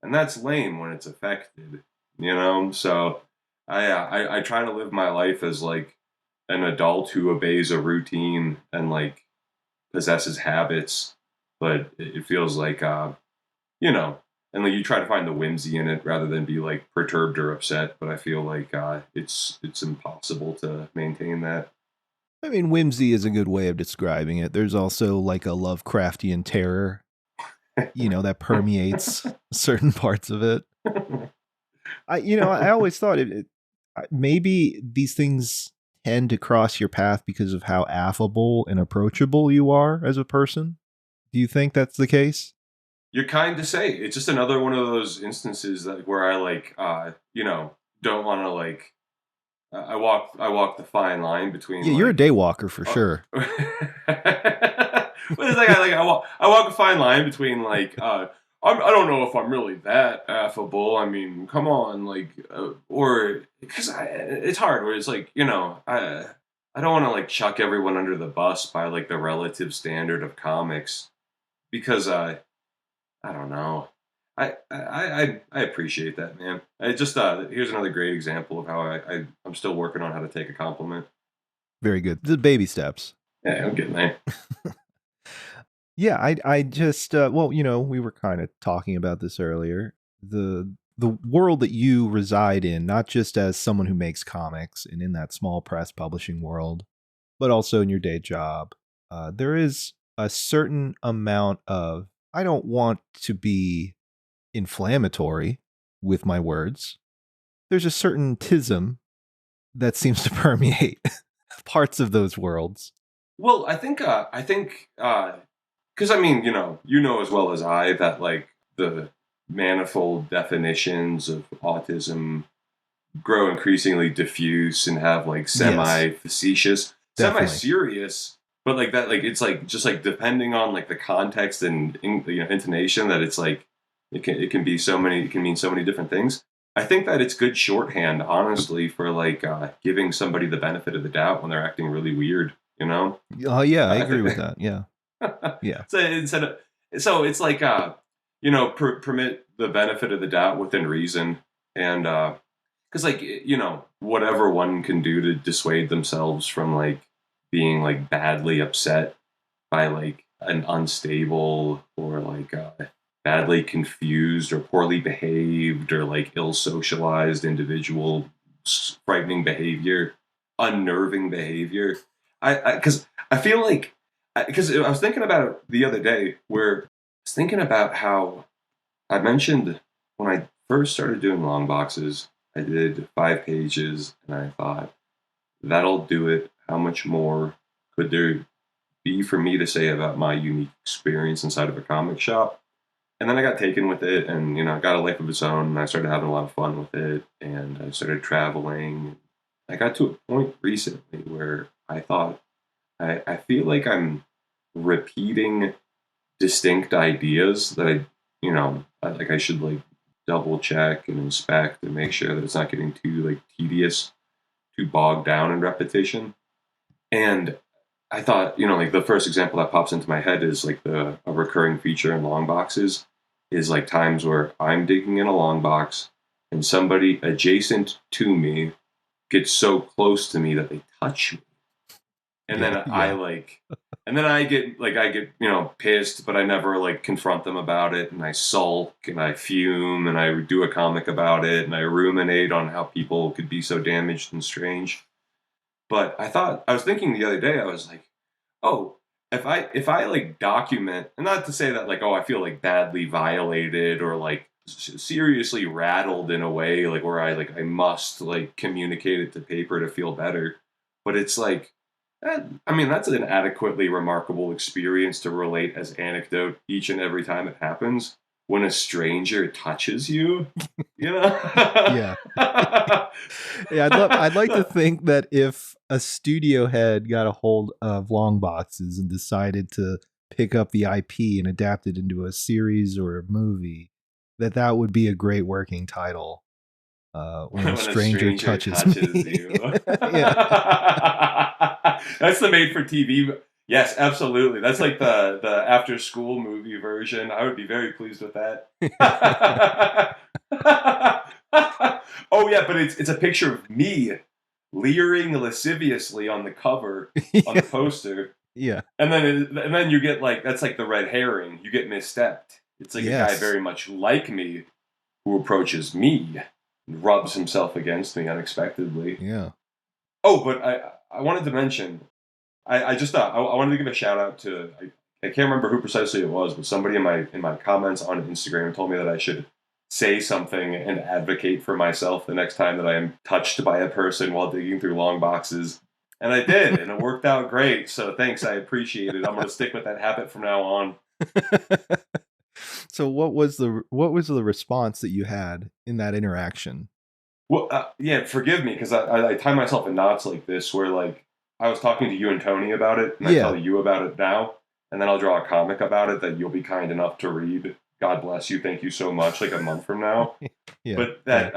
And that's lame when it's affected, So I try to live my life as like an adult who obeys a routine and like possesses habits, but it feels like, and like you try to find the whimsy in it rather than be like perturbed or upset. But I feel like it's impossible to maintain that. I mean, whimsy is a good way of describing it. There's also like a Lovecraftian terror, that permeates certain parts of it. I always thought maybe these things tend to cross your path because of how affable and approachable you are as a person. Do you think that's the case? You're kind to say. It's just another one of those instances that where I like, don't want to like. I walk the fine line between. Yeah, you're a day walker for sure. But it's like I walk a fine line between like I don't know if I'm really that affable. I mean, come on, like or because it's hard. Where it's like I don't want to like chuck everyone under the bus by like the relative standard of comics because I don't know. I appreciate that, man. I just here's another great example of how I'm still working on how to take a compliment. Very good. The baby steps. Yeah, I'm getting there. Yeah, I just we were kind of talking about this earlier. The world that you reside in, not just as someone who makes comics and in that small press publishing world, but also in your day job, there is a certain amount of, I don't want to be inflammatory with my words. There's a certain tism that seems to permeate parts of those worlds. Well, I think because I mean, you know as well as I that like the manifold definitions of autism grow increasingly diffuse and have like semi-facetious, semi-serious, but like that, like it's like just like depending on like the context and intonation that it's like it can mean so many different things. I think that it's good shorthand, honestly, for like giving somebody the benefit of the doubt when they're acting really weird. Oh yeah, I agree with that. Yeah. Yeah. So it's like permit the benefit of the doubt within reason, and because like whatever one can do to dissuade themselves from like being like badly upset by like an unstable or like badly confused or poorly behaved or like ill socialized individual, frightening behavior, unnerving behavior. Because I feel like, because I was thinking about it the other day, where I was thinking about how I mentioned when I first started doing Longboxes, I did 5 pages, and I thought, that'll do it. How much more could there be for me to say about my unique experience inside of a comic shop? And then I got taken with it, and got a life of its own, and I started having a lot of fun with it, and I started traveling. I got to a point recently where I thought, I feel like I'm repeating distinct ideas that I should like double check and inspect and make sure that it's not getting too like tedious, too bogged down in repetition. And I thought, like the first example that pops into my head is like a recurring feature in Longboxes is like times where I'm digging in a long box and somebody adjacent to me gets so close to me that they touch me. And then I get pissed, but I never like confront them about it. And I sulk and I fume and I do a comic about it. And I ruminate on how people could be so damaged and strange. But I was thinking the other day, I was like, oh, if I like document, and not to say that like, oh, I feel like badly violated or like seriously rattled in a way like where I must like communicate it to paper to feel better. But it's like, that's an adequately remarkable experience to relate as anecdote each and every time it happens. When a stranger touches you, Yeah. Yeah, I'd like to think that if a studio head got a hold of Longboxes and decided to pick up the IP and adapt it into a series or a movie, that would be a great working title. when a stranger touches me. you. That's the made for TV. Yes, absolutely. That's like the after school movie version. I would be very pleased with that. Oh yeah, but it's a picture of me leering lasciviously on the cover on the poster. Yeah. And then you get like, that's like the red herring. You get misstepped. It's like a guy very much like me who approaches me and rubs himself against me unexpectedly. Yeah. Oh, but I wanted to mention, I just thought I wanted to give a shout out to, I can't remember who precisely it was, but somebody in my comments on Instagram told me that I should say something and advocate for myself the next time that I am touched by a person while digging through long boxes. And I did, and it worked out great. So thanks, I appreciate it. I'm going to stick with that habit from now on. So what was the response that you had in that interaction? Well, yeah, forgive me, because I tie myself in knots like this, where like I was talking to you and Tony about it, and I tell you about it now, and then I'll draw a comic about it that you'll be kind enough to read. God bless you, thank you so much. Like a month from now, but that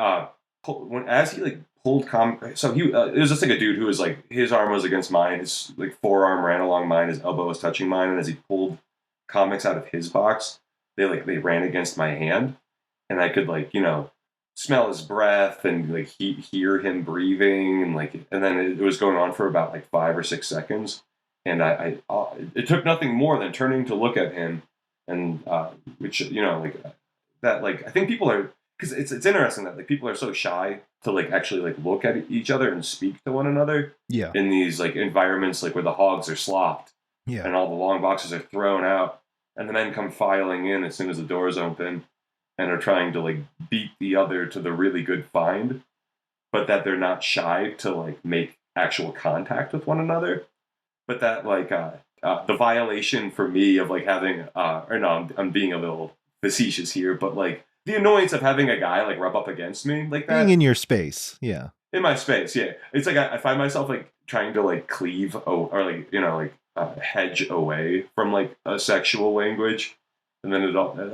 as he like pulled comic, so he it was just like a dude who was like, his arm was against mine, his like forearm ran along mine, his elbow was touching mine, and as he pulled comics out of his box, they ran against my hand, and I could like smell his breath and like hear him breathing, and then it was going on for about like 5 or 6 seconds, and I it took nothing more than turning to look at him, and which like that, like I think people are, because it's interesting that like people are so shy to like actually like look at each other and speak to one another in these like environments like where the hogs are slopped and all the long boxes are thrown out, and the men come filing in as soon as the doors open and are trying to like beat the other to the really good find, but that they're not shy to like make actual contact with one another. But that like the violation for me of like having or no, I'm being a little facetious here, but like the annoyance of having a guy like rub up against me like that. Being in your space, in my space, it's like I find myself like trying to like cleave or like hedge away from like a sexual language. And then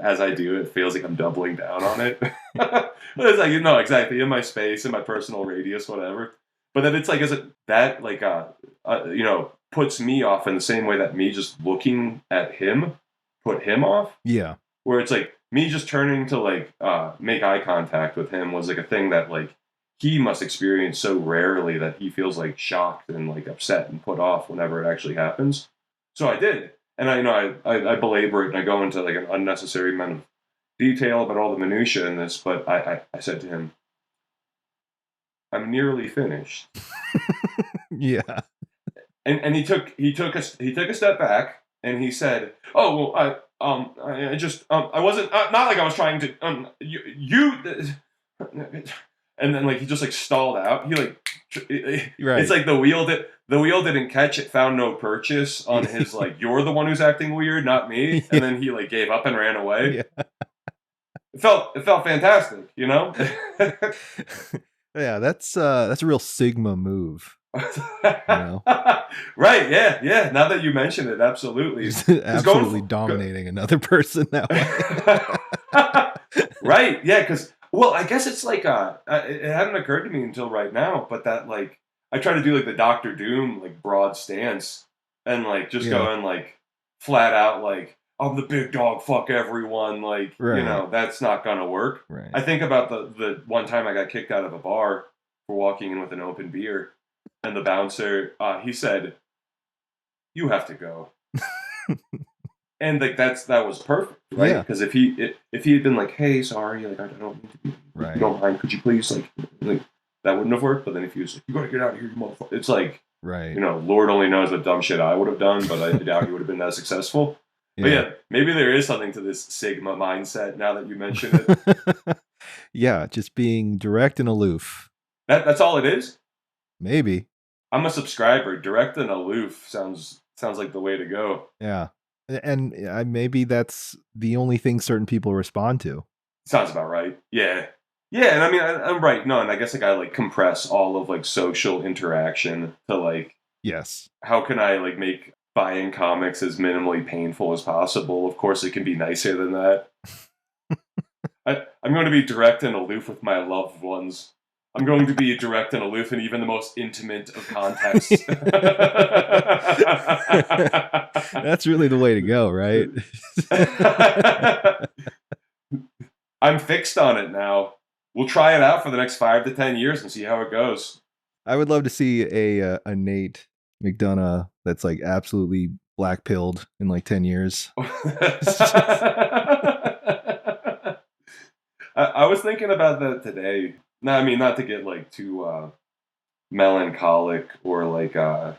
as I do, it feels like I'm doubling down on it. It's like, no, exactly, in my space, in my personal radius, whatever. But then it's like, is it that like, puts me off in the same way that me just looking at him put him off? Yeah. Where it's like me just turning to like make eye contact with him was like a thing that like he must experience so rarely that he feels like shocked and like upset and put off whenever it actually happens. So I did. And I belabor it, and I go into like an unnecessary amount of detail about all the minutia in this. But I said to him, "I'm nearly finished." Yeah. And he took a step back, and he said, "Oh well, I just I wasn't not like I was trying to you." And then like he just like stalled out. He like it's like the wheel didn't catch, it found no purchase on his like, you're the one who's acting weird, not me. And then he like gave up and ran away. It felt fantastic, Yeah, that's a real Sigma move. Right, yeah. Now that you mention it, absolutely. Absolutely dominating another person that way. Right, yeah, because well, I guess it's like it hadn't occurred to me until right now, but that like I try to do like the Doctor Doom like broad stance and like just going like flat out like I'm the big dog, fuck everyone, like that's not gonna work. Right. I think about the one time I got kicked out of a bar for walking in with an open beer, and the bouncer he said, "You have to go." And like that was perfect, right? Because if he had been like, "Hey, sorry, like I don't mean to be, you don't mind, could you please like that wouldn't have worked." But then if he was like, "You gotta get out of here, you motherfucker," it's like, Lord only knows what dumb shit I would have done, but I doubt he would have been that successful. But yeah, maybe there is something to this Sigma mindset now that you mention it. Yeah, just being direct and aloof. That's all it is? Maybe. I'm a subscriber. Direct and aloof sounds like the way to go. Yeah. And maybe that's the only thing certain people respond to. Sounds about right. Yeah. Yeah, and I mean, I'm right. No, and I guess like I like compress all of like social interaction to like, how can I like make buying comics as minimally painful as possible? Of course, it can be nicer than that. I'm going to be direct and aloof with my loved ones. I'm going to be direct and aloof in even the most intimate of contexts. That's really the way to go, right? I'm fixed on it now. We'll try it out for the next 5 to 10 years and see how it goes. I would love to see a Nate McDonough that's like absolutely black pilled in like 10 years. I was thinking about that today. No, I mean, not to get like too melancholic or like I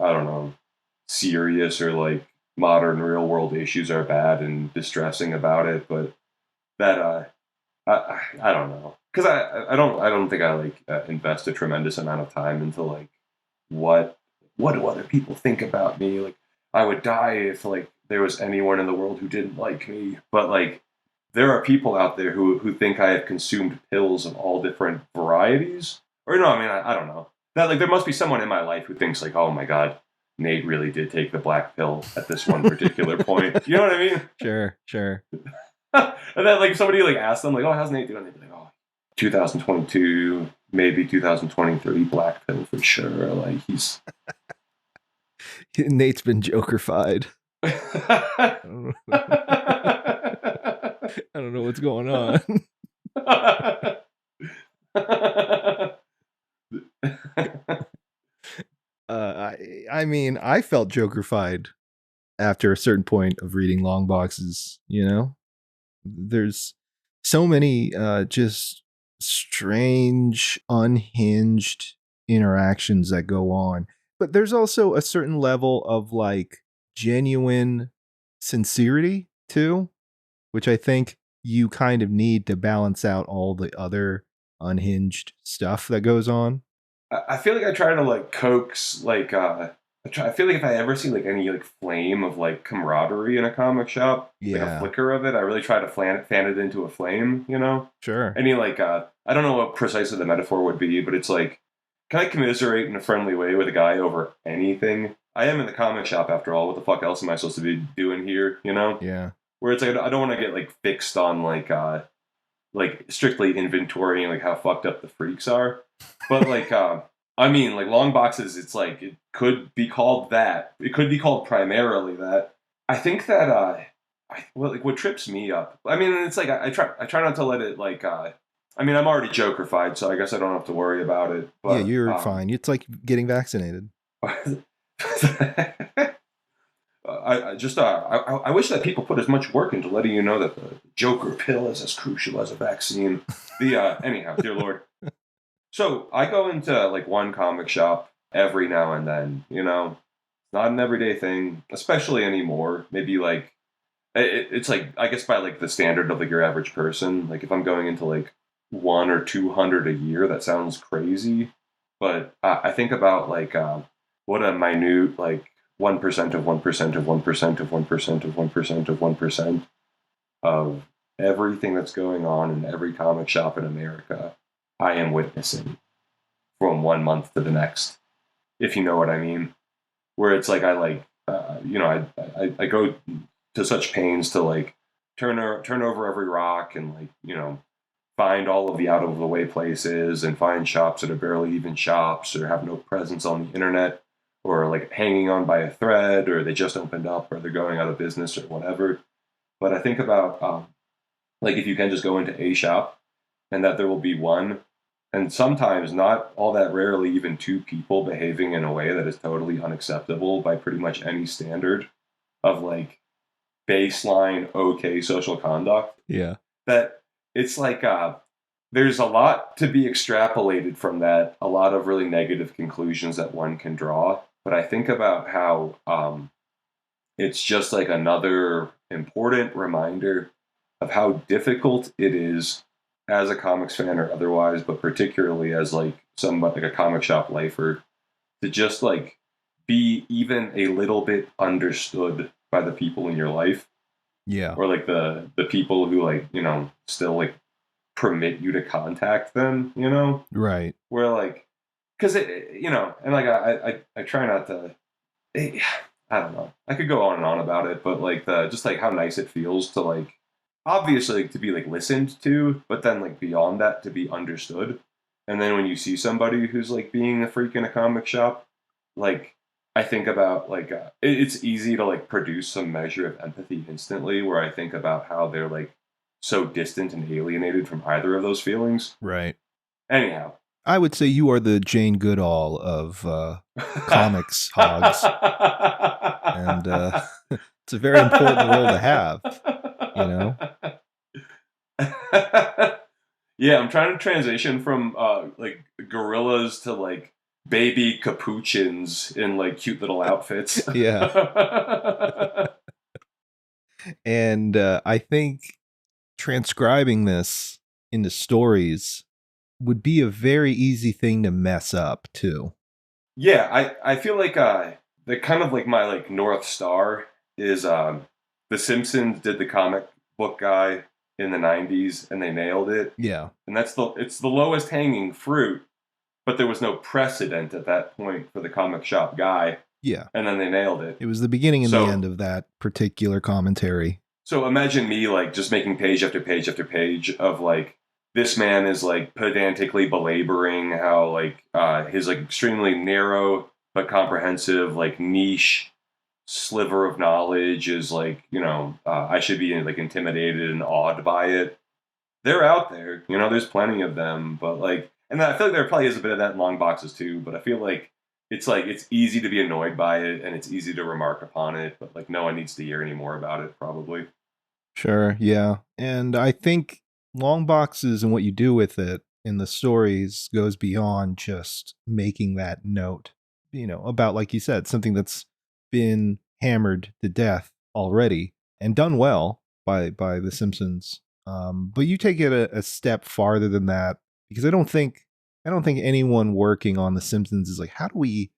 don't know, serious, or like modern real world issues are bad and distressing about it, but that I don't know, because I don't think I like invest a tremendous amount of time into like what do other people think about me. Like, I would die if like there was anyone in the world who didn't like me, but like there are people out there who think I have consumed pills of all different varieties. Or no, I mean, I don't know. That like there must be someone in my life who thinks like, oh my God, Nate really did take the black pill at this one particular point. You know what I mean? Sure. And then like somebody like asks them like, oh, how's Nate doing? They'd be like, oh, 2022, maybe 2023, black pill for sure. Like he's Nate's been Joker-fied. I don't know what's going on. I mean, I felt Joker-fied after a certain point of reading Longboxes, you know? There's so many just strange, unhinged interactions that go on. But there's also a certain level of like genuine sincerity too, which I think you kind of need to balance out all the other unhinged stuff that goes on. I feel like I try to like coax like I feel like if I ever see like any like flame of like camaraderie in a comic shop, like a flicker of it, I really try to fan it into a flame, you know? Sure. Any like I don't know what precisely the metaphor would be, but it's like, can I commiserate in a friendly way with a guy over anything? I am in the comic shop after all. What the fuck else am I supposed to be doing here, you know? Yeah. Where it's like I don't want to get like fixed on like strictly inventorying like how fucked up the freaks are. But like I mean, like Longboxes, it's like it could be called that. It could be called primarily that. I think that what trips me up. I mean, it's like I try not to let it like. I mean, I'm already Joker-fied, so I guess I don't have to worry about it. But, yeah, you're fine. It's like getting vaccinated. I wish that people put as much work into letting you know that the Joker pill is as crucial as a vaccine. Anyhow, dear Lord. So I go into like one comic shop every now and then, you know, not an everyday thing, especially anymore. Maybe like it's like, I guess by like the standard of like your average person, like if I'm going into like 100 or 200 a year, that sounds crazy. But I think about like what a minute like 1% of 1% of 1% of 1% of 1% of 1% of everything that's going on in every comic shop in America I am witnessing from 1 month to the next, if you know what I mean. Where it's like I like I go to such pains to like turn over every rock and like, you know, find all of the out of the way places and find shops that are barely even shops or have no presence on the internet, or like hanging on by a thread, or they just opened up, or they're going out of business, or whatever. But I think about like if you can just go into a shop and that there will be one, and sometimes not all that rarely even two people behaving in a way that is totally unacceptable by pretty much any standard of like baseline okay social conduct. Yeah. That it's like there's a lot to be extrapolated from that, a lot of really negative conclusions that one can draw. But I think about how it's just like another important reminder of how difficult it is as a comics fan or otherwise, but particularly as like somebody like a comic shop lifer, to just like be even a little bit understood by the people in your life. Yeah. Or like the people who like, you know, still like permit you to contact them, you know? Right. Where like, because it, you know, and like I try not to, I don't know. I could go on and on about it, but like just like how nice it feels to like, obviously like, to be like listened to, but then like beyond that to be understood. And then when you see somebody who's like being a freak in a comic shop, like I think about like it's easy to like produce some measure of empathy instantly, where I think about how they're like so distant and alienated from either of those feelings. Right. Anyhow, I would say you are the Jane Goodall of comics hogs, and it's a very important role to have. You know. Yeah, I'm trying to transition from like gorillas to like baby capuchins in like cute little outfits. Yeah. And I think transcribing this into stories would be a very easy thing to mess up too. Yeah, I feel like the kind of like my like North Star is The Simpsons did the comic book guy in the 90s and they nailed it. Yeah. And it's the lowest hanging fruit, but there was no precedent at that point for the comic shop guy. Yeah. And then they nailed it. It was the beginning and the end of that particular commentary. So imagine me like just making page after page after page of like this man is like pedantically belaboring how like his like extremely narrow but comprehensive like niche sliver of knowledge is like, you know, I should be like intimidated and awed by it. They're out there, you know, there's plenty of them, but like, and I feel like there probably is a bit of that in Longboxes too, but I feel like it's easy to be annoyed by it and it's easy to remark upon it, but like no one needs to hear any more about it probably. Sure, yeah. And I think Longboxes and what you do with it in the stories goes beyond just making that note, you know, about, like you said, something that's been hammered to death already and done well by The Simpsons. But you take it a step farther than that, because I don't think anyone working on The Simpsons is like, how do we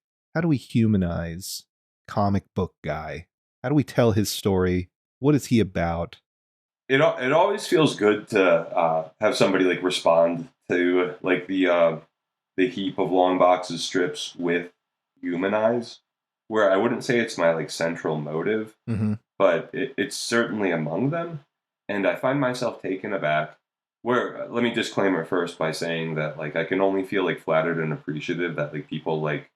humanize comic book guy? How do we tell his story? What is he about? It always feels good to have somebody like respond to like the heap of Longboxes strips with humanize, where I wouldn't say it's my like central motive, but it's certainly among them. And I find myself taken aback. Where let me disclaimer first by saying that like I can only feel like flattered and appreciative that like people like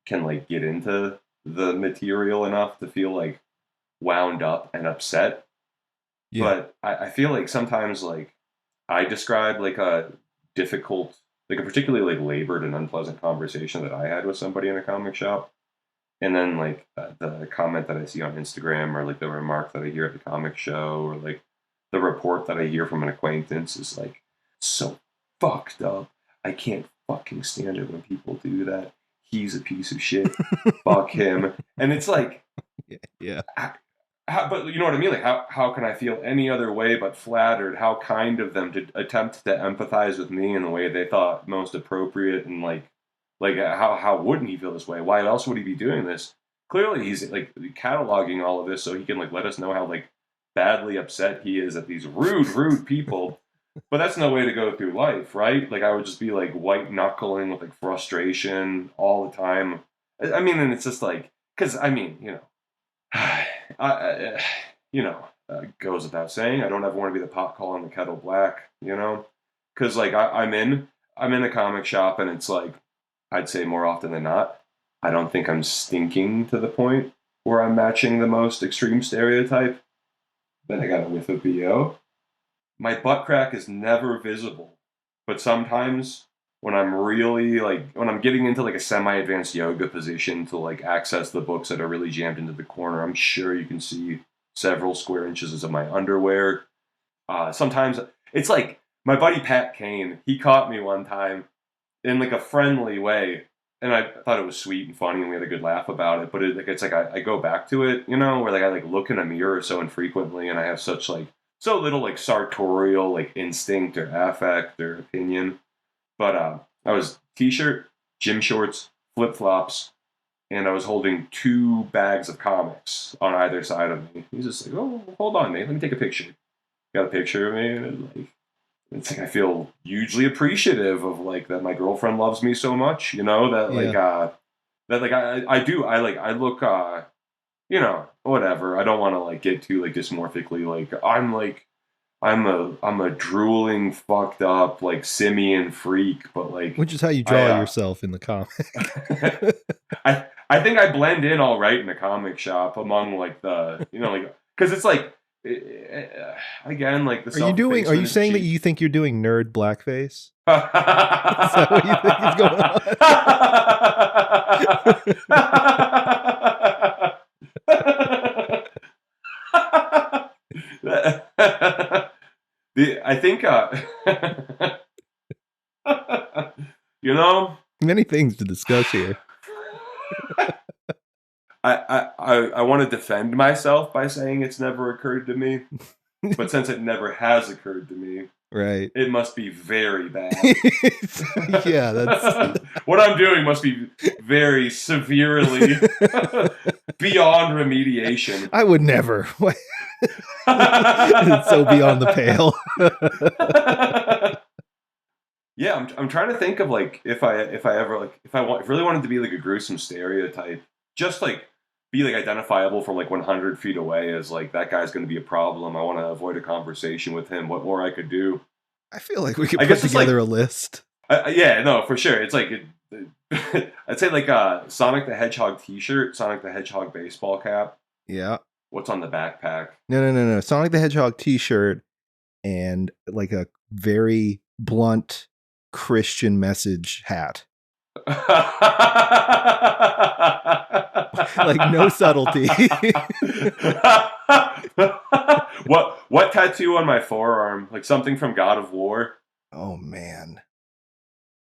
can like get into the material enough to feel like wound up and upset. Yeah. But I feel like sometimes like I describe like a difficult, like a particularly like labored and unpleasant conversation that I had with somebody in a comic shop. And then like the comment that I see on Instagram or like the remark that I hear at the comic show or like the report that I hear from an acquaintance is like so fucked up. I can't fucking stand it when people do that. He's a piece of shit. Fuck him. And it's like, yeah. But you know what I mean? Like, how can I feel any other way but flattered? How kind of them to attempt to empathize with me in the way they thought most appropriate, and like how wouldn't he feel this way? Why else would he be doing this? Clearly, he's like cataloging all of this so he can like let us know how like badly upset he is at these rude people. But that's no way to go through life, right? Like I would just be like white knuckling with like frustration all the time. I mean, and it's just like because I mean, you know. Goes without saying, I don't ever want to be the pot calling the kettle black, you know? Because, like, I'm in a comic shop, and it's like, I'd say more often than not, I don't think I'm stinking to the point where I'm matching the most extreme stereotype. Then I got a whiff of BO. My butt crack is never visible, but sometimes when I'm really, like, when I'm getting into, like, a semi-advanced yoga position to, like, access the books that are really jammed into the corner, I'm sure you can see several square inches of my underwear. Sometimes, it's like, my buddy Pat Kane, he caught me one time in, like, a friendly way, and I thought it was sweet and funny, and we had a good laugh about it, but it's like, I go back to it, you know, where, like, I, like, look in a mirror so infrequently, and I have such, like, so little, like, sartorial, like, instinct or affect or opinion. But I was t-shirt, gym shorts, flip-flops, and I was holding 2 bags of comics on either side of me. He's just like, oh, hold on, Nate, let me take a picture. Got a picture of me, and it's like I feel hugely appreciative of like that my girlfriend loves me so much, you know, that like I look you know, whatever. I don't want to like get too like dysmorphically like I'm like I'm a drooling, fucked up, like simian freak, but like Which is how you draw yourself in the comic. I think I blend in all right in the comic shop among like the like because it's like again like the. Are you saying that you think you're doing nerd blackface? Is that what you think is going on? I think many things to discuss here. I want to defend myself by saying it's never occurred to me, but since it never has occurred to me, right, it must be very bad. Yeah, that's what I'm doing must be very severely beyond remediation. I would never. It's so beyond the pale. Yeah, I'm trying to think of like if I ever like if really wanted to be like a gruesome stereotype, just like be like identifiable from like 100 feet away as like that guy's going to be a problem. I want to avoid a conversation with him. What more I could do? I feel like we could put together a list. Yeah, no, for sure. It's like I'd say like a Sonic the Hedgehog T-shirt, Sonic the Hedgehog baseball cap. Yeah. What's on the backpack? No. Sonic the Hedgehog T-shirt and like a very blunt Christian message hat. Like no subtlety. What tattoo on my forearm? Like something from God of War? Oh man.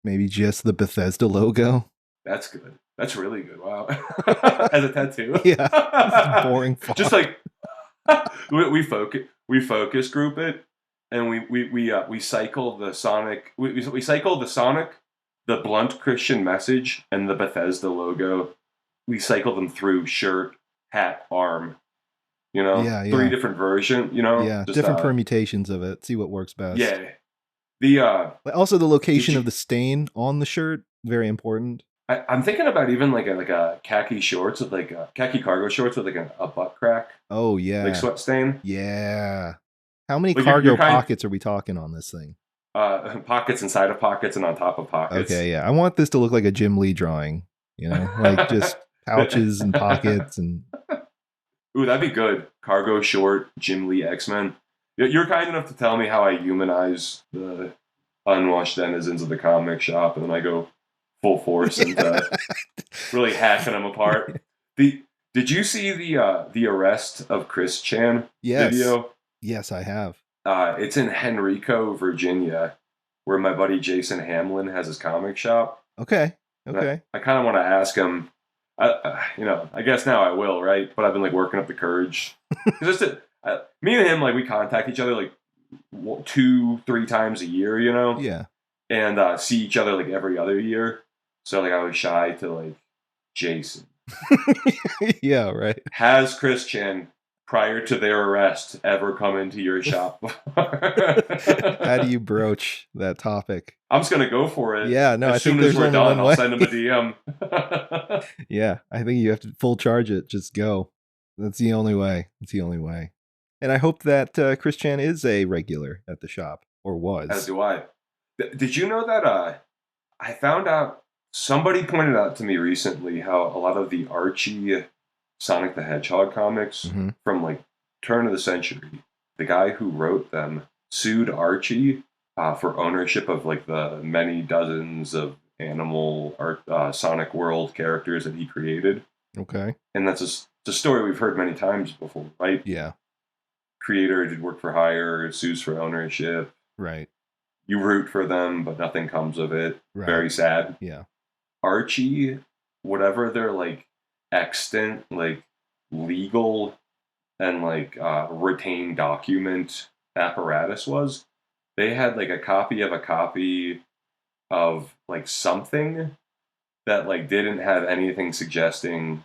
Maybe just the Bethesda logo? That's good. That's really good. Wow. As a tattoo? Yeah. Boring font. Just like we focus group it, and we cycle the Sonic. We cycle the Sonic, the blunt Christian message, and the Bethesda logo. We cycle them through shirt, hat, arm. Yeah. 3 different versions. Yeah, just, different permutations of it. See what works best. Yeah. Also the location of the stain on the shirt, very important. I'm thinking about even like a khaki shorts with like khaki cargo shorts with like a butt crack. Oh yeah, like sweat stain. Yeah. How many cargo pockets are we talking on this thing? Pockets inside of pockets and on top of pockets. Okay, yeah. I want this to look like a Jim Lee drawing. Like just pouches and pockets and. Ooh, that'd be good. Cargo short, Jim Lee X-Men. You're kind enough to tell me how I humanize the unwashed denizens of the comic shop, and then I go full force into really hacking them apart. Did you see the arrest of Chris Chan video? Yes, I have. It's in Henrico, Virginia, where my buddy Jason Hamlin has his comic shop. Okay. I kind of want to ask him. I guess now I will, right? But I've been like working up the courage. Me and him, like we contact each other like 2-3 times a year, Yeah. And see each other like every other year. So like I was shy to like Jason. Yeah, right. Has Chris Chan, prior to their arrest, ever come into your shop? How do you broach that topic? I'm just gonna go for it. Yeah, no. As soon as we're done, I'll send him a DM. Yeah, I think you have to full charge it. Just go. That's the only way. And I hope that Chris Chan is a regular at the shop, or was. As do I. Did you know that I found out, somebody pointed out to me recently how a lot of the Archie Sonic the Hedgehog comics from like turn of the century, the guy who wrote them sued Archie for ownership of like the many dozens of animal Sonic World characters that he created. Okay. And that's a story we've heard many times before, right? Yeah. Creator did work for hire, sues for ownership. Right. You root for them, but nothing comes of it. Right. Very sad. Yeah. Archie, whatever their like extant, like legal and like retained document apparatus was, they had like a copy of like something that like didn't have anything suggesting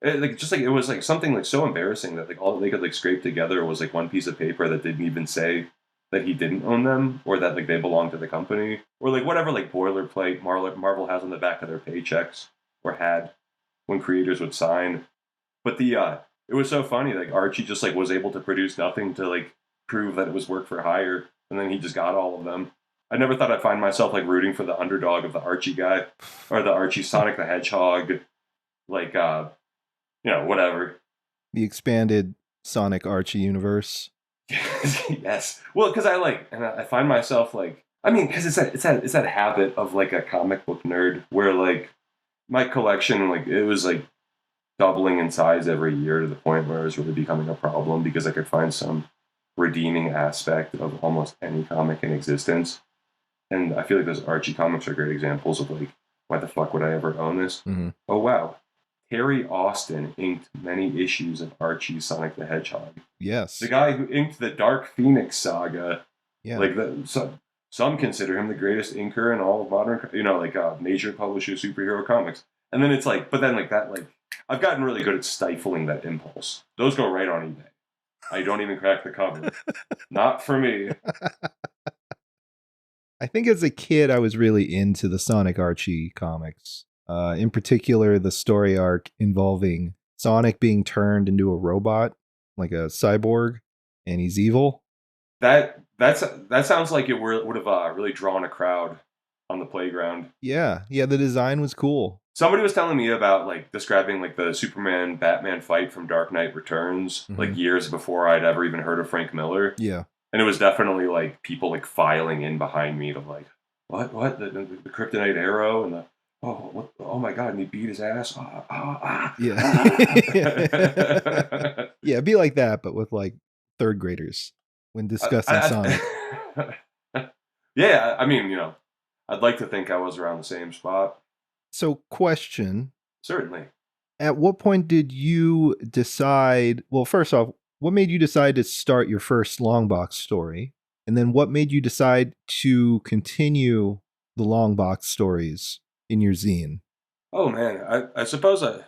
it was like something like so embarrassing that like all they could like scrape together was like one piece of paper that didn't even say that he didn't own them or that like they belonged to the company or like whatever like boilerplate Marvel has on the back of their paychecks or had when creators would sign. But it was so funny, like Archie just like was able to produce nothing to like prove that it was work for hire, and then he just got all of them. I never thought I'd find myself like rooting for the underdog of the Archie guy, or the Archie Sonic the Hedgehog, like whatever. The expanded Sonic Archie universe. Yes. Well, because I find myself like, I mean, because it's that habit of like a comic book nerd where like my collection, like it was like doubling in size every year to the point where it was really becoming a problem because I could find some redeeming aspect of almost any comic in existence. And I feel like those Archie comics are great examples of like, why the fuck would I ever own this? Mm-hmm. Oh, wow. Terry Austin inked many issues of Archie's Sonic the Hedgehog. Yes. The guy who inked the Dark Phoenix saga. Yeah. Like, some consider him the greatest inker in all of modern, major publisher superhero comics. And then it's like, but then like that, like, I've gotten really good at stifling that impulse. Those go right on eBay. I don't even crack the cover. Not for me. I think as a kid, I was really into the Sonic Archie comics. In particular, the story arc involving Sonic being turned into a robot, like a cyborg, and he's evil. That sounds like it would have really drawn a crowd on the playground. Yeah, the design was cool. Somebody was telling me about like describing like the Superman Batman fight from Dark Knight Returns, like years before I'd ever even heard of Frank Miller. Yeah. And it was definitely like people like filing in behind me to like, what? The kryptonite arrow and the oh my god, and he beat his ass. Yeah. Yeah, it'd be like that, but with like third graders when discussing Sonic. Yeah, I mean, I'd like to think I was around the same spot. So, question. Certainly. At what point did you decide, well, first off, what made you decide to start your first Longbox story? And then what made you decide to continue the Longbox stories in your zine? Oh, man. I suppose it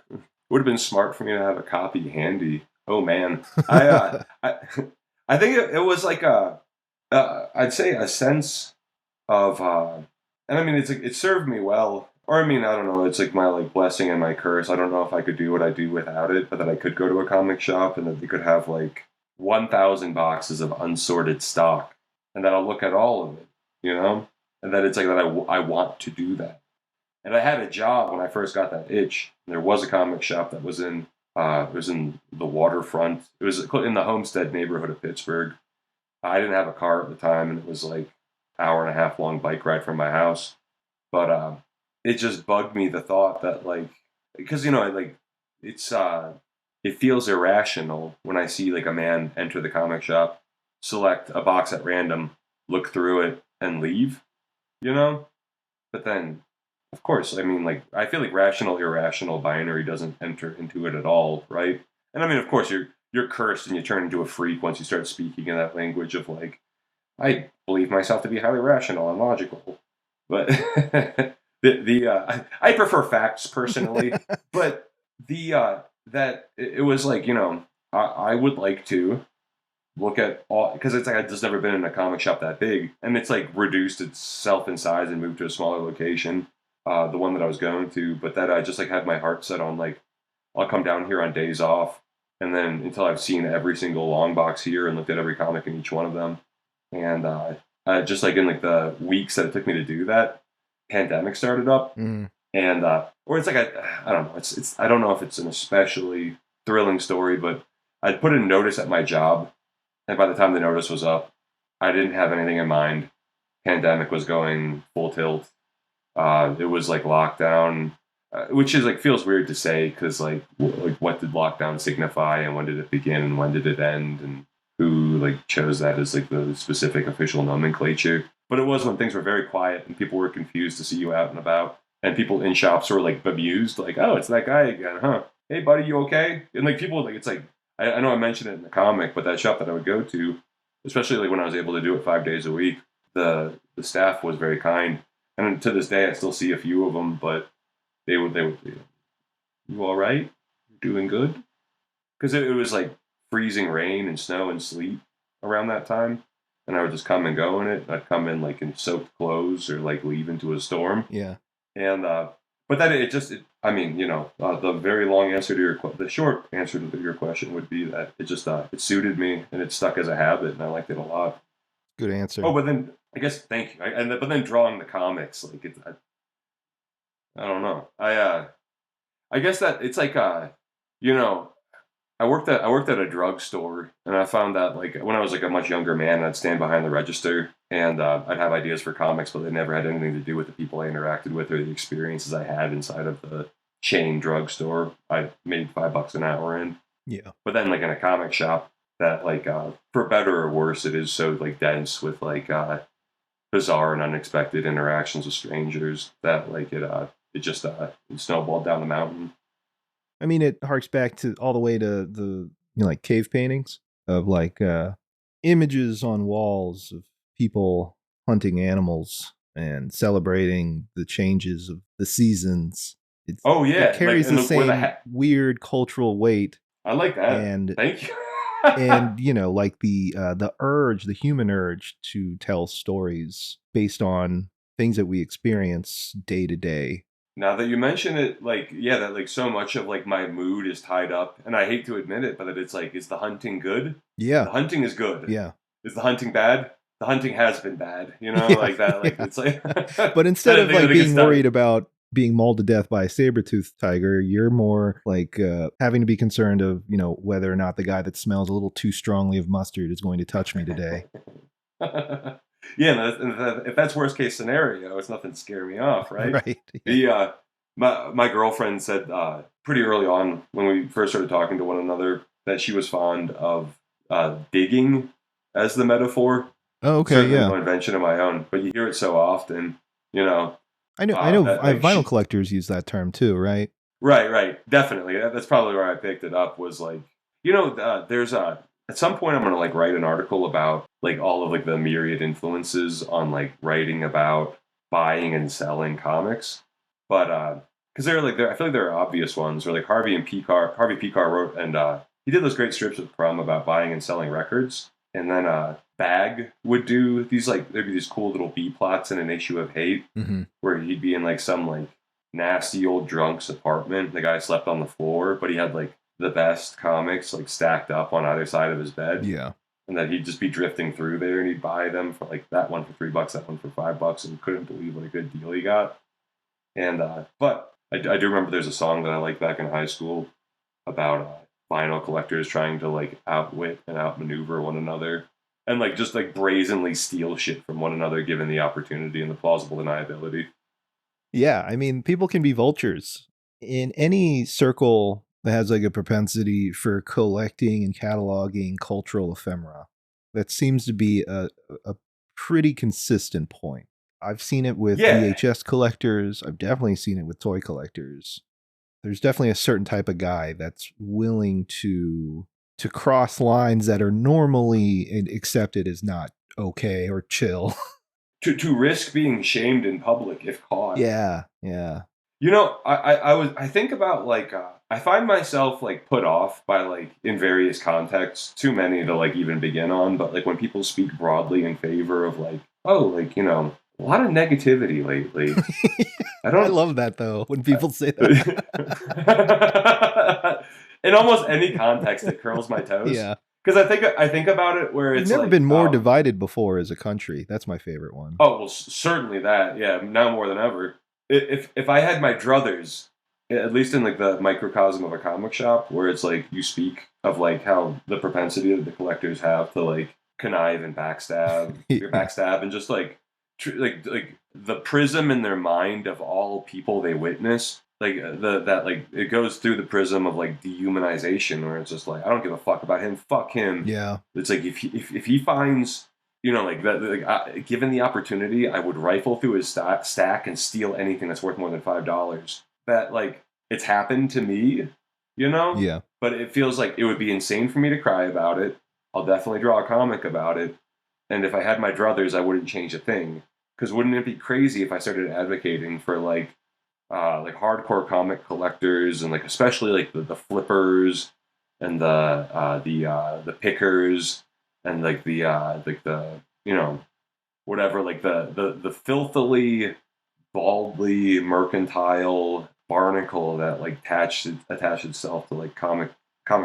would have been smart for me to have a copy handy. Oh, man. I think it was like I'd say a sense of, and I mean, it served me well. Or, I mean, I don't know, it's like my like blessing and my curse. I don't know if I could do what I do without it, but that I could go to a comic shop and that they could have like 1,000 boxes of unsorted stock and that I'll look at all of it, And that it's like that I want to do that. And I had a job when I first got that itch. There was a comic shop that was in the waterfront. It was in the Homestead neighborhood of Pittsburgh. I didn't have a car at the time, and it was like an hour and a half long bike ride from my house. But it just bugged me, the thought that like, because it feels irrational when I see like a man enter the comic shop, select a box at random, look through it, and leave. But then, of course, I mean, like, I feel like rational irrational binary doesn't enter into it at all, right? And I mean, of course, you're cursed and you turn into a freak once you start speaking in that language of like, I believe myself to be highly rational and logical, but I prefer facts personally. But that it was like, I would like to look at all, because it's like I've just never been in a comic shop that big, and it's like reduced itself in size and moved to a smaller location, the one that I was going to, but that I just like had my heart set on like, I'll come down here on days off, and then until I've seen every single long box here and looked at every comic in each one of them. And just like in like the weeks that it took me to do that, pandemic started up, and or it's like I don't know, it's I don't know if it's an especially thrilling story, but I'd put a notice at my job, and by the time the notice was up, I didn't have anything in mind. Pandemic was going full tilt. It was like lockdown, which is like feels weird to say because like what did lockdown signify, and when did it begin, and when did it end, and who like chose that as like the specific official nomenclature. But it was when things were very quiet and people were confused to see you out and about, and people in shops were like bemused, like, oh, it's that guy again, huh? Hey buddy, you okay? And like people, like, it's like I know I mentioned it in the comic, but that shop that I would go to, especially like when I was able to do it 5 days a week, the staff was very kind, and to this day I still see a few of them, but they would you all right? You doing good? Because it was like freezing rain and snow and sleet around that time, and I would just come and go in it. I'd come in like in soaked clothes or like leave into a storm. Yeah. And but then I mean, the very long answer to the short answer to your question would be that it just it suited me and it stuck as a habit and I liked it a lot. Good answer. Oh, but then I guess thank you. But then drawing the comics, like I don't know. I guess that it's like I worked at a drugstore, and I found that like when I was like a much younger man, I'd stand behind the register, and I'd have ideas for comics, but they never had anything to do with the people I interacted with or the experiences I had inside of the chain drugstore. I made $5 an hour in. Yeah. But then like in a comic shop, that like for better or worse, it is so like dense with like bizarre and unexpected interactions with strangers that like it just it snowballed down the mountain. I mean, it harks back to all the way to the like cave paintings of like images on walls of people hunting animals and celebrating the changes of the seasons. It carries the same weird cultural weight. I like that. And thank you. And like the human urge to tell stories based on things that we experience day to day. Now that you mention it, like, yeah, that like so much of like my mood is tied up, and I hate to admit it, but that it's like, is the hunting good? Yeah. The hunting is good. Yeah. Is the hunting bad? The hunting has been bad, like that. Like it's like but instead of like being worried about being mauled to death by a saber-toothed tiger, you're more like having to be concerned of, whether or not the guy that smells a little too strongly of mustard is going to touch me today. Yeah, if that's worst case scenario, it's nothing to scare me off, right? Right. Yeah. My girlfriend said pretty early on when we first started talking to one another that she was fond of digging as the metaphor. Oh, okay, certainly yeah. no invention of my own, but you hear it so often, I know. Vinyl collectors use that term too, right? Right. Definitely. That's probably where I picked it up. Was like, there's at some point I'm gonna like write an article about like all of like the myriad influences on like writing about buying and selling comics, but because I feel like there are obvious ones where like Harvey Pekar wrote, and he did those great strips with Crumb about buying and selling records, and then Bag would do these like there'd be these cool little B plots in an issue of Hate where he'd be in like some like nasty old drunk's apartment. The guy slept on the floor, but he had like the best comics like stacked up on either side of his bed. Yeah. And that he'd just be drifting through there and he'd buy them for like that one for $3, that one for $5, and couldn't believe what a good deal he got. And but I do remember there's a song that I liked back in high school about vinyl collectors trying to like outwit and outmaneuver one another and like just like brazenly steal shit from one another given the opportunity and the plausible deniability. Yeah, I mean, people can be vultures in any circle that has like a propensity for collecting and cataloging cultural ephemera. That seems to be a pretty consistent point. I've seen it with VHS collectors. I've definitely seen it with toy collectors. There's definitely a certain type of guy that's willing to cross lines that are normally accepted as not okay or chill. to risk being shamed in public if caught. Yeah. I think about like I find myself like put off by like in various contexts, too many to like even begin on, but like when people speak broadly in favor of like, oh, like, a lot of negativity lately. I love that though when people say that. In almost any context, it curls my toes. Yeah. Because I think about it where it's We've never like, been more divided before as a country. That's my favorite one. Oh, well, certainly that. Yeah, now more than ever. If I had my druthers, at least in like the microcosm of a comic shop, where it's like you speak of like how the propensity that the collectors have to like connive and backstab, and just like like the prism in their mind of all people they witness. Like that like it goes through the prism of like dehumanization, where it's just like I don't give a fuck about him. Fuck him. Yeah. It's like if he finds like that, like given the opportunity, I would rifle through his stack and steal anything that's worth more than $5. That like it's happened to me, Yeah. But it feels like it would be insane for me to cry about it. I'll definitely draw a comic about it, and if I had my druthers, I wouldn't change a thing. Because wouldn't it be crazy if I started advocating for like hardcore comic collectors and like especially like the flippers and the pickers and like the whatever, like the filthily baldly mercantile barnacle that like attached itself to like comic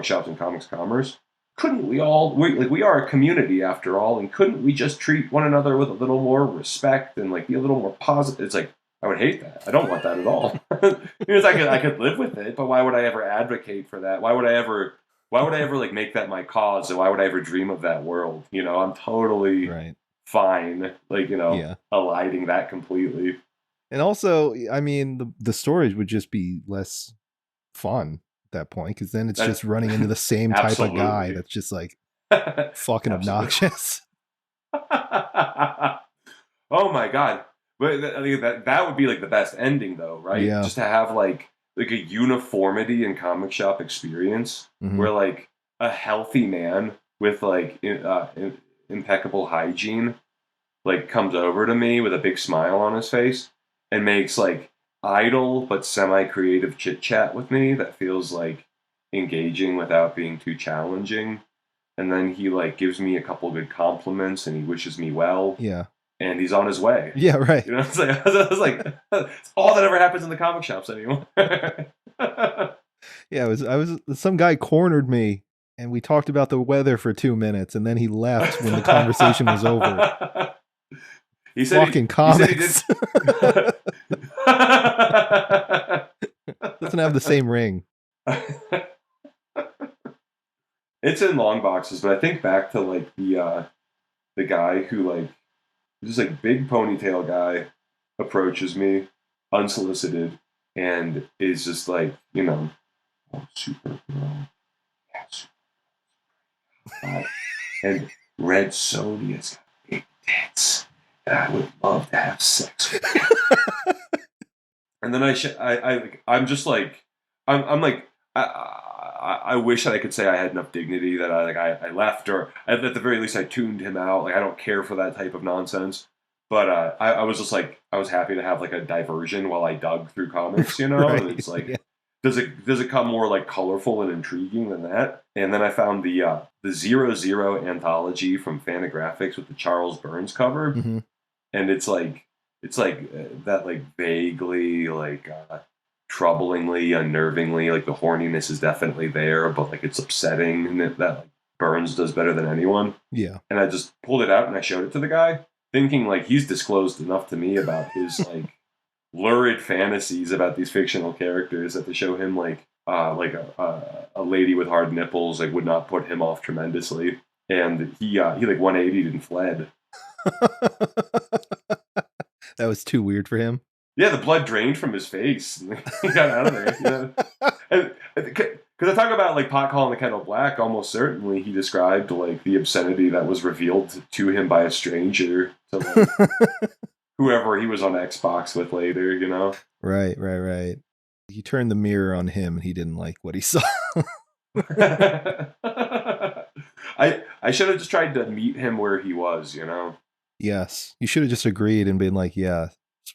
shops and comics commerce. Couldn't we are a community after all, and couldn't we just treat one another with a little more respect and like be a little more positive? It's like, I would hate that. I don't want that at all. I could live with it, but why would I ever advocate for that? Why would I ever like make that my cause? And why would I ever dream of that world? You know, I'm totally fine, like, eliding that completely. And also, I mean, the stories would just be less fun at that point, because then it's just running into the same type of guy that's just like fucking obnoxious. Oh my god! But that would be like the best ending, though, right? Yeah. Just to have like a uniformity in comic shop experience, where like a healthy man with like impeccable hygiene like comes over to me with a big smile on his face and makes like idle but semi-creative chit chat with me that feels like engaging without being too challenging, and then he like gives me a couple good compliments and he wishes me well. Yeah. And he's on his way. Yeah, right. You know, it's like, I was like, it's all that ever happens in the comic shops anymore. Yeah, I was some guy cornered me and we talked about the weather for 2 minutes and then he left when the conversation was over. He said fucking comics. Doesn't have the same ring. It's in Longboxes, but I think back to like the guy who like this like big ponytail guy approaches me unsolicited and is just like, you know, super girl, and Red Sodia's got big tits, and I would love to have sex with you. And then I'm just like, I'm like, I wish that I could say I had enough dignity that I left, or at the very least I tuned him out. Like, I don't care for that type of nonsense. But I was just like, I was happy to have like a diversion while I dug through comics, you know. Right. And it's like, does it come more like colorful and intriguing than that? And then I found the 00 anthology from Fantagraphics with the Charles Burns cover, and it's like that like vaguely like troublingly, unnervingly, like the horniness is definitely there, but like it's upsetting, and that like Burns does better than anyone. Yeah. And I just pulled it out and I showed it to the guy, thinking like he's disclosed enough to me about his like lurid fantasies about these fictional characters that to show him like a lady with hard nipples like would not put him off tremendously. And he like 180'd and fled. That was too weird for him. Yeah, the blood drained from his face. He got out of there. You know? Because I talk about like pot calling the kettle black, almost certainly he described like the obscenity that was revealed to him by a stranger to like, whoever he was on Xbox with later, you know? Right. He turned the mirror on him and he didn't like what he saw. I should have just tried to meet him where he was, you know? Yes. You should have just agreed and been like, yeah,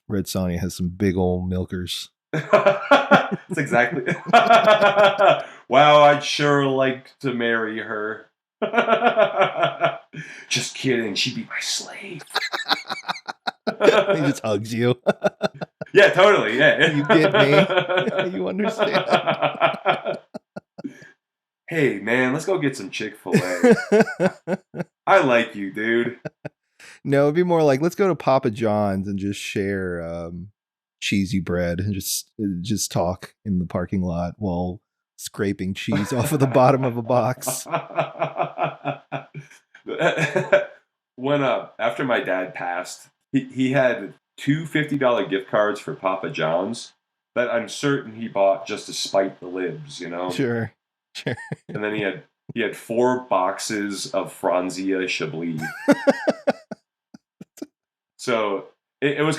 Red Sonja has some big old milkers. That's exactly. Wow, I'd sure like to marry her. Just kidding, she'd be my slave. He just hugs you. Yeah, totally. Yeah, you get me. You understand. Hey, man, let's go get some Chick-fil-A. I like you, dude. No, it'd be more like, let's go to Papa John's and just share cheesy bread and just talk in the parking lot while scraping cheese off of the bottom of a box. When after my dad passed, he had two $50 gift cards for Papa John's that I'm certain he bought just to spite the libs, you know? Sure. And then he had 4 boxes of Franzia Chablis. So it was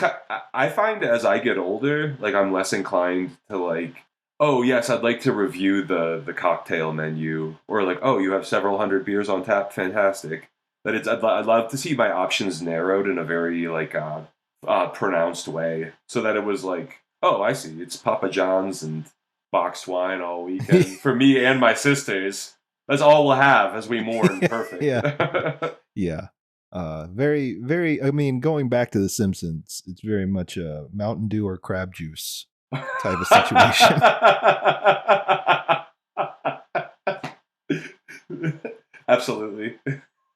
I find as I get older, like I'm less inclined to like, oh yes, I'd like to review the cocktail menu, or like, oh, you have several hundred beers on tap, fantastic. That it's I'd love to see my options narrowed in a very like pronounced way, so that it was like, oh, I see, it's Papa John's and boxed wine all weekend for me and my sisters. That's all we'll have as we mourn. Perfect. Yeah. Yeah. Very, very. I mean, going back to The Simpsons, it's very much a Mountain Dew or crab juice type of situation. Absolutely.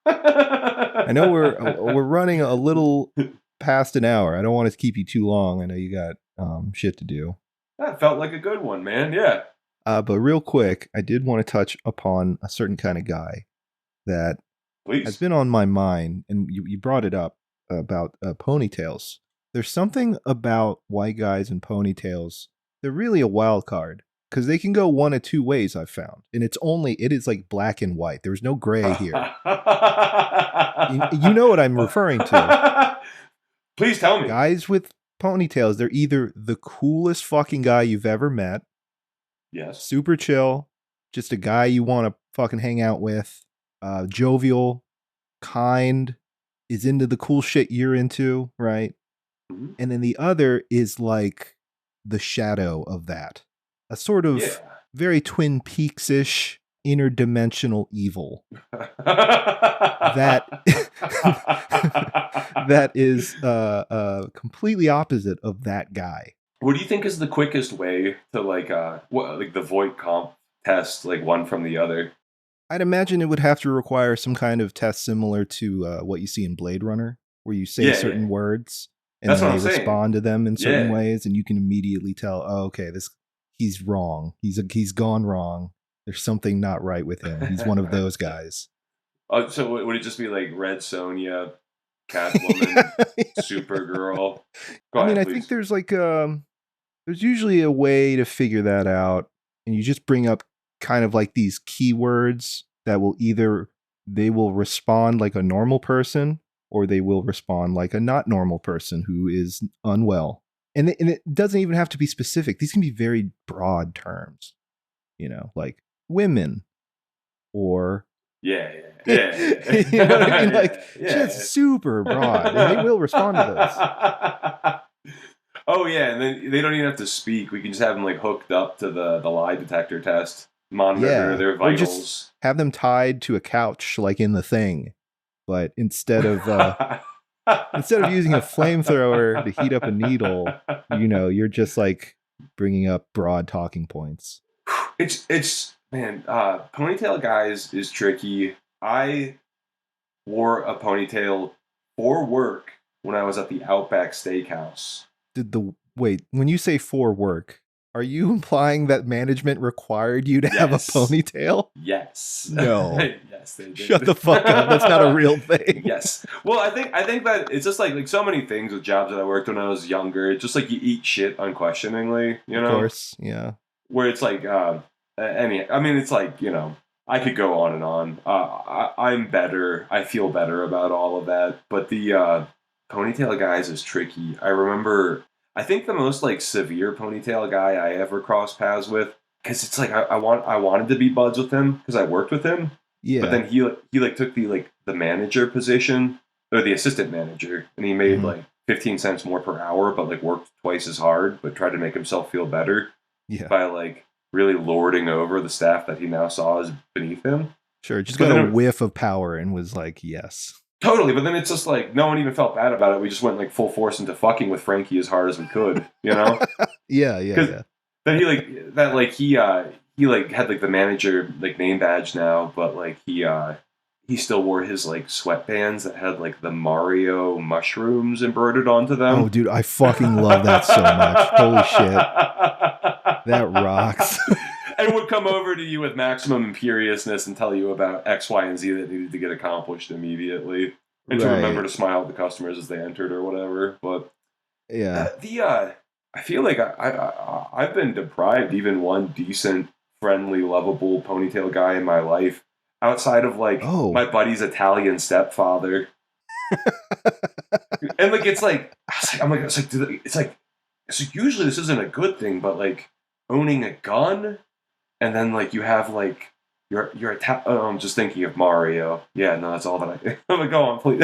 I know we're running a little past an hour. I don't want to keep you too long. I know you got shit to do. That felt like a good one, man. Yeah. But real quick, I did want to touch upon a certain kind of guy that has been on my mind, and you brought it up about ponytails. There's something about white guys and ponytails. They're really a wild card because they can go one of two ways, I've found. And it is like black and white. There's no gray here. You know what I'm referring to. Please tell me. Guys with ponytails, they're either the coolest fucking guy you've ever met. Yes. Super chill. Just a guy you want to fucking hang out with. Jovial, kind, is into the cool shit you're into, right? Mm-hmm. And then the other is like the shadow of that. A sort of very Twin Peaks-ish interdimensional evil. that is completely opposite of that guy. What do you think is the quickest way to like the Voight comp test, like one from the other? I'd imagine it would have to require some kind of test similar to what you see in Blade Runner, where you say certain words and then they respond to them in certain ways, and you can immediately tell, oh, okay, he's wrong. He's gone wrong. There's something not right with him. He's one of those guys. Oh, so would it just be like Red Sonja, Catwoman, Supergirl? I think there's like there's usually a way to figure that out, and you just bring up kind of like these keywords that will they will respond like a normal person, or they will respond like a not normal person who is unwell. And it doesn't even have to be specific. These can be very broad terms, like women or you know what I mean? Like just super broad, and they will respond to those. Oh yeah, and then they don't even have to speak. We can just have them like hooked up to the lie detector test, monitor their vitals. Or just have them tied to a couch, like in The Thing, but instead of using a flamethrower to heat up a needle, you're just like bringing up broad talking points. It's man, ponytail guys is tricky. I wore a ponytail for work when I was at the Outback Steakhouse. Wait, when you say for work, are you implying that management required you to have a ponytail? Yes. No. Yes, they did. Shut the fuck up. That's not a real thing. Yes. Well, I think that it's just like so many things with jobs that I worked when I was younger. It's just like you eat shit unquestioningly, Of course, yeah. Where it's like, it's like, I could go on and on. I'm better. I feel better about all of that. But the ponytail guys is tricky. I think the most like severe ponytail guy I ever crossed paths with, because it's like I wanted to be buds with him because I worked with him. Yeah. But then he like took the manager position, or the assistant manager, and he made like 15 cents more per hour, but like worked twice as hard, but tried to make himself feel better by like really lording over the staff that he now saw as beneath him. Sure, just got a whiff of power and was like, yes. Totally, but then it's just like no one even felt bad about it. We just went like full force into fucking with Frankie as hard as we could, Yeah. Then he had like the manager like name badge now, but like he still wore his like sweatbands that had like the Mario mushrooms embroidered onto them. Oh, dude, I fucking love that so much. Holy shit, that rocks. And would come over to you with maximum imperiousness and tell you about X, Y, and Z that needed to get accomplished immediately, and to remember to smile at the customers as they entered or whatever. But I feel like I've been deprived even one decent, friendly, lovable ponytail guy in my life outside of like my buddy's Italian stepfather. And like it's like usually this isn't a good thing, but like owning a gun. And then, like, you have, like, your I'm just thinking of Mario. Yeah, no, that's all that I'm like, go on, please.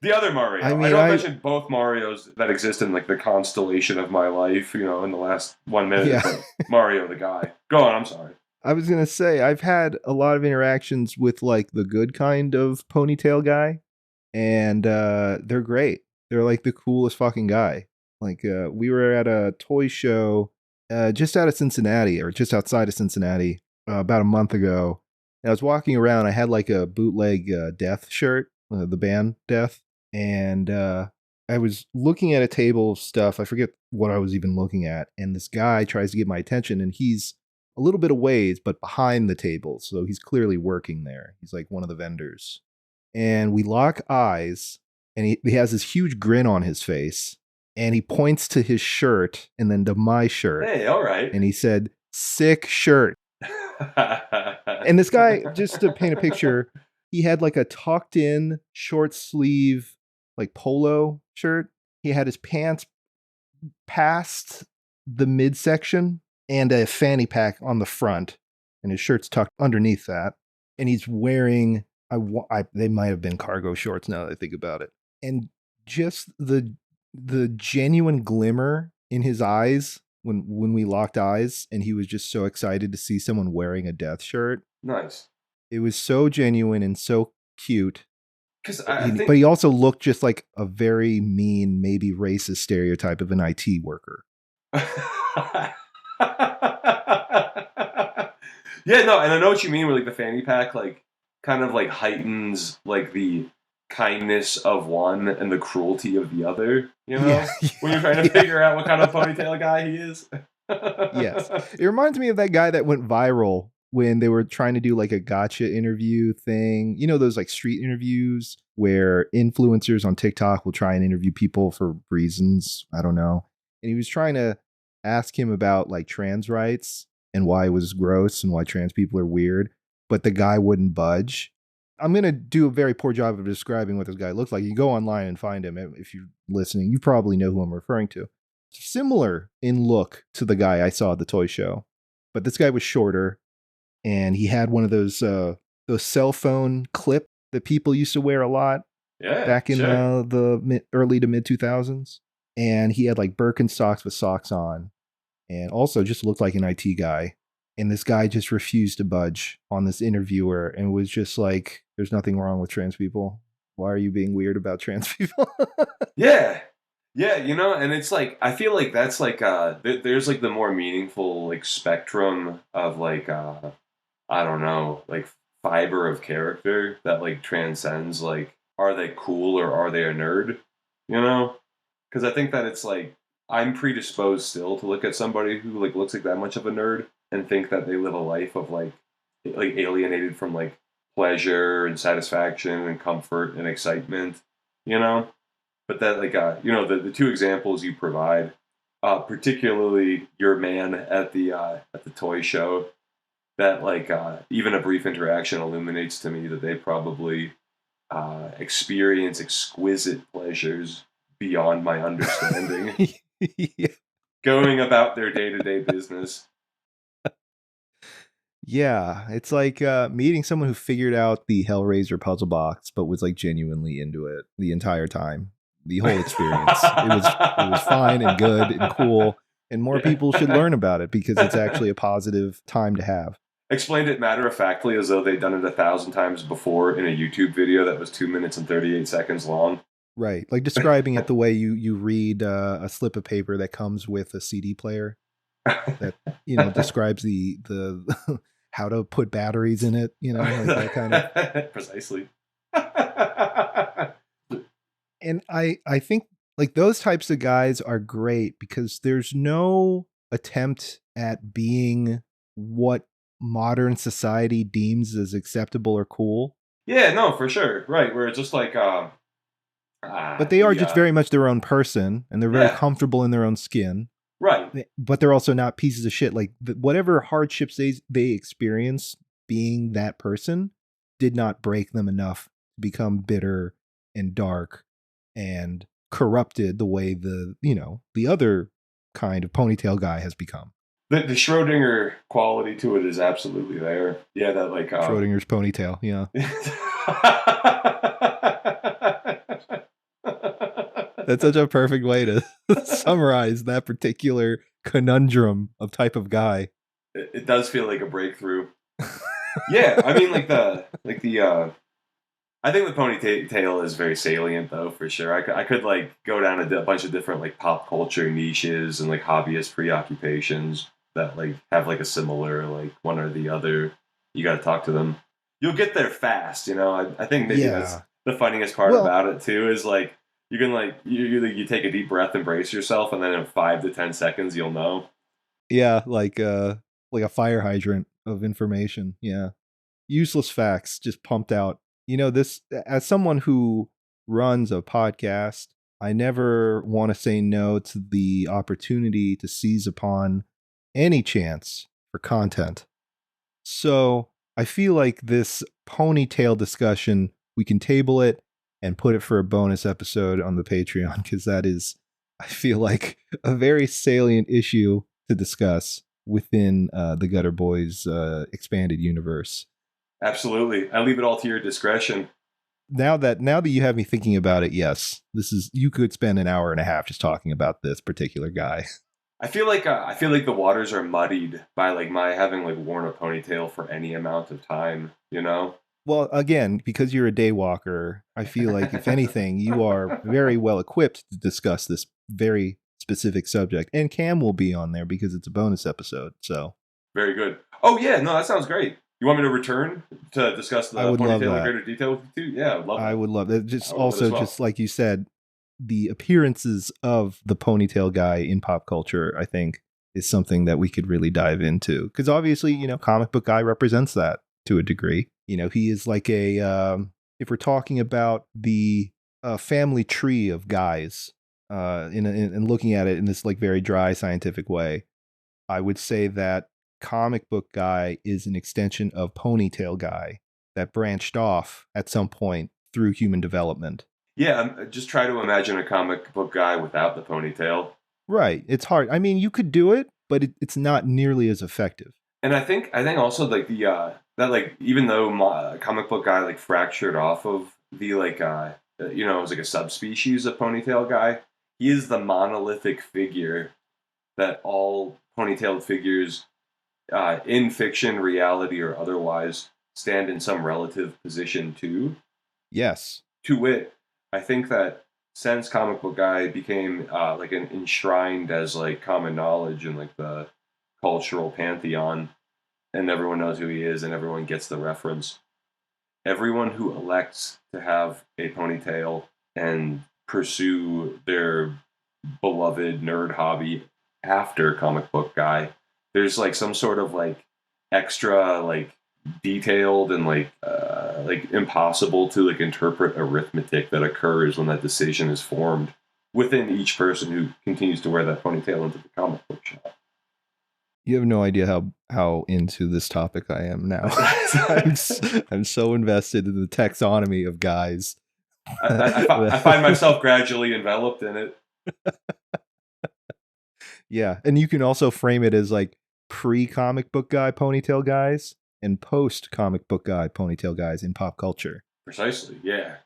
The other Mario. I mentioned both Marios that exist in, like, the constellation of my life, in the last 1 minute. Yeah. Mario the guy. Go on, I'm sorry. I was going to say, I've had a lot of interactions with like the good kind of ponytail guy, and they're great. They're like the coolest fucking guy. Like we were at a toy show just out of Cincinnati, or just outside of Cincinnati, about a month ago. And I was walking around. I had like a bootleg Death shirt, the band Death, and I was looking at a table of stuff. I forget what I was even looking at, and this guy tries to get my attention, and he's a little bit of ways, but behind the table, so he's clearly working there. He's like one of the vendors, and we lock eyes, and he has this huge grin on his face, and he points to his shirt and then to my shirt. Hey, all right. And he said, "Sick shirt." And this guy, just to paint a picture, he had like a tucked in short sleeve, like polo shirt. He had his pants past the midsection and a fanny pack on the front, and his shirt's tucked underneath that. And he's wearing, they might have been cargo shorts now that I think about it. And just the genuine glimmer in his eyes when we locked eyes, and he was just so excited to see someone wearing a Death shirt. Nice. It was so genuine and so cute. But he also looked just like a very mean, maybe racist stereotype of an IT worker. Yeah, no, and I know what you mean with like the fanny pack, like kind of like heightens like the kindness of one and the cruelty of the other, you know? Yeah. When you're trying to figure out what kind of ponytail guy he is. Yes. It reminds me of that guy that went viral when they were trying to do like a gotcha interview thing. You know, those like street interviews where influencers on TikTok will try and interview people for reasons, I don't know. And he was trying to ask him about like trans rights and why it was gross and why trans people are weird, but the guy wouldn't budge. I'm going to do a very poor job of describing what this guy looks like. You can go online and find him. If you're listening, you probably know who I'm referring to. Similar in look to the guy I saw at the toy show, but this guy was shorter, and he had one of those cell phone clip that people used to wear a lot back in the early to mid 2000s. And he had like Birkenstocks with socks on, and also just looked like an IT guy. And this guy just refused to budge on this interviewer and was just like, "There's nothing wrong with trans people. Why are you being weird about trans people?" Yeah. Yeah, you know, and it's like, I feel like that's like, there's like the more meaningful like spectrum of like, I don't know, like fiber of character that like transcends like, are they cool or are they a nerd, you know? Because I think that it's like, I'm predisposed still to look at somebody who like looks like that much of a nerd and think that they live a life of like alienated from like pleasure and satisfaction and comfort and excitement, you know? But that like, you know, the two examples you provide, particularly your man at the toy show, that like even a brief interaction illuminates to me that they probably experience exquisite pleasures beyond my understanding. Yeah. Going about their day-to-day business. Yeah, it's like meeting someone who figured out the Hellraiser puzzle box, but was like genuinely into it the entire time. The whole experience. It was fine and good and cool, and more people should learn about it because it's actually a positive time to have. Explained it matter-of-factly as though they'd done it 1,000 times before in a YouTube video that was 2 minutes and 38 seconds long. Right, like describing it the way you read a slip of paper that comes with a CD player that, you know, describes the how to put batteries in it, you know, like that kind of. Precisely. And I think like those types of guys are great because there's no attempt at being what modern society deems as acceptable or cool. Yeah, no, for sure. Right, where it's just like but they are just very much their own person, and they're very comfortable in their own skin. Right. But they're also not pieces of shit. Like whatever hardships they experience being that person did not break them enough to become bitter and dark and corrupted the way the other kind of ponytail guy has become. The Schrodinger quality to it is absolutely there. Yeah, that like Schrodinger's ponytail, yeah. That's such a perfect way to summarize that particular conundrum of type of guy. it does feel like a breakthrough. Yeah, I mean, I think the ponytail is very salient, though, for sure. I could like go down a bunch of different like pop culture niches and like hobbyist preoccupations that like have like a similar like one or the other. You got to talk to them. You'll get there fast, you know. I think maybe that's the funniest part about it too. Is like you can like you take a deep breath and brace yourself, and then in 5 to 10 seconds you'll know. Yeah, like a fire hydrant of information. Yeah, useless facts just pumped out. You know, this as someone who runs a podcast, I never want to say no to the opportunity to seize upon any chance for content. So I feel like this ponytail discussion, we can table it and put it for a bonus episode on the Patreon, because that is, I feel like, a very salient issue to discuss within the Gutter Boys expanded universe. Absolutely. I leave it all to your discretion. Now that you have me thinking about it, yes, you could spend an hour and a half just talking about this particular guy. I feel like the waters are muddied by like my having like worn a ponytail for any amount of time, you know? Well, again, because you're a day walker, I feel like if anything, you are very well equipped to discuss this very specific subject. And Cam will be on there because it's a bonus episode. So very good. Oh yeah, no, that sounds great. You want me to return to discuss the ponytail in greater detail with you too? Yeah, I would love that. I would love that. Just like you said, the appearances of the ponytail guy in pop culture, I think, is something that we could really dive into. Because obviously, you know, comic book guy represents that to a degree. You know, he is like if we're talking about the family tree of guys, in looking at it in this like very dry scientific way, I would say that comic book guy is an extension of ponytail guy that branched off at some point through human development. Yeah, just try to imagine a comic book guy without the ponytail. Right. It's hard. I mean, you could do it, but it's not nearly as effective. And I think also like the that like even though my comic book guy like fractured off of the like you know, it was like a subspecies of ponytail guy, he is the monolithic figure that all ponytailed figures in fiction, reality, or otherwise stand in some relative position to. Yes. To wit, I think that since comic book guy became like an enshrined as like common knowledge in like the cultural pantheon, and everyone knows who he is and everyone gets the reference, everyone who elects to have a ponytail and pursue their beloved nerd hobby after comic book guy, there's like some sort of like extra like detailed and like impossible to like interpret arithmetic that occurs when that decision is formed within each person who continues to wear that ponytail into the comic book shop. You have no idea how into this topic I am now. I'm so invested in the taxonomy of guys. I find myself gradually enveloped in it. Yeah, and you can also frame it as like pre-comic book guy ponytail guys and post-comic book guy ponytail guys in pop culture. Precisely, yeah.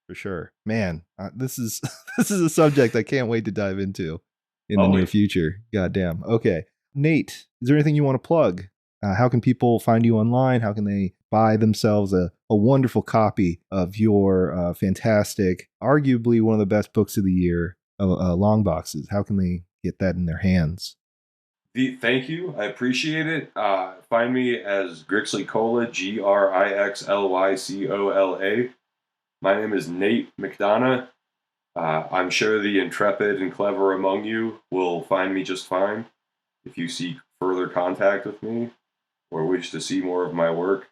For sure. Man, this is a subject I can't wait to dive into in the near future. Goddamn. Okay. Nate, is there anything you want to plug? How can people find you online? How can they buy themselves a wonderful copy of your fantastic, arguably one of the best books of the year, Longboxes? How can they get that in their hands? Thank you. I appreciate it. Find me as Grixly Cola, Grixlycola. My name is Nate McDonough. I'm sure the intrepid and clever among you will find me just fine. If you seek further contact with me or wish to see more of my work.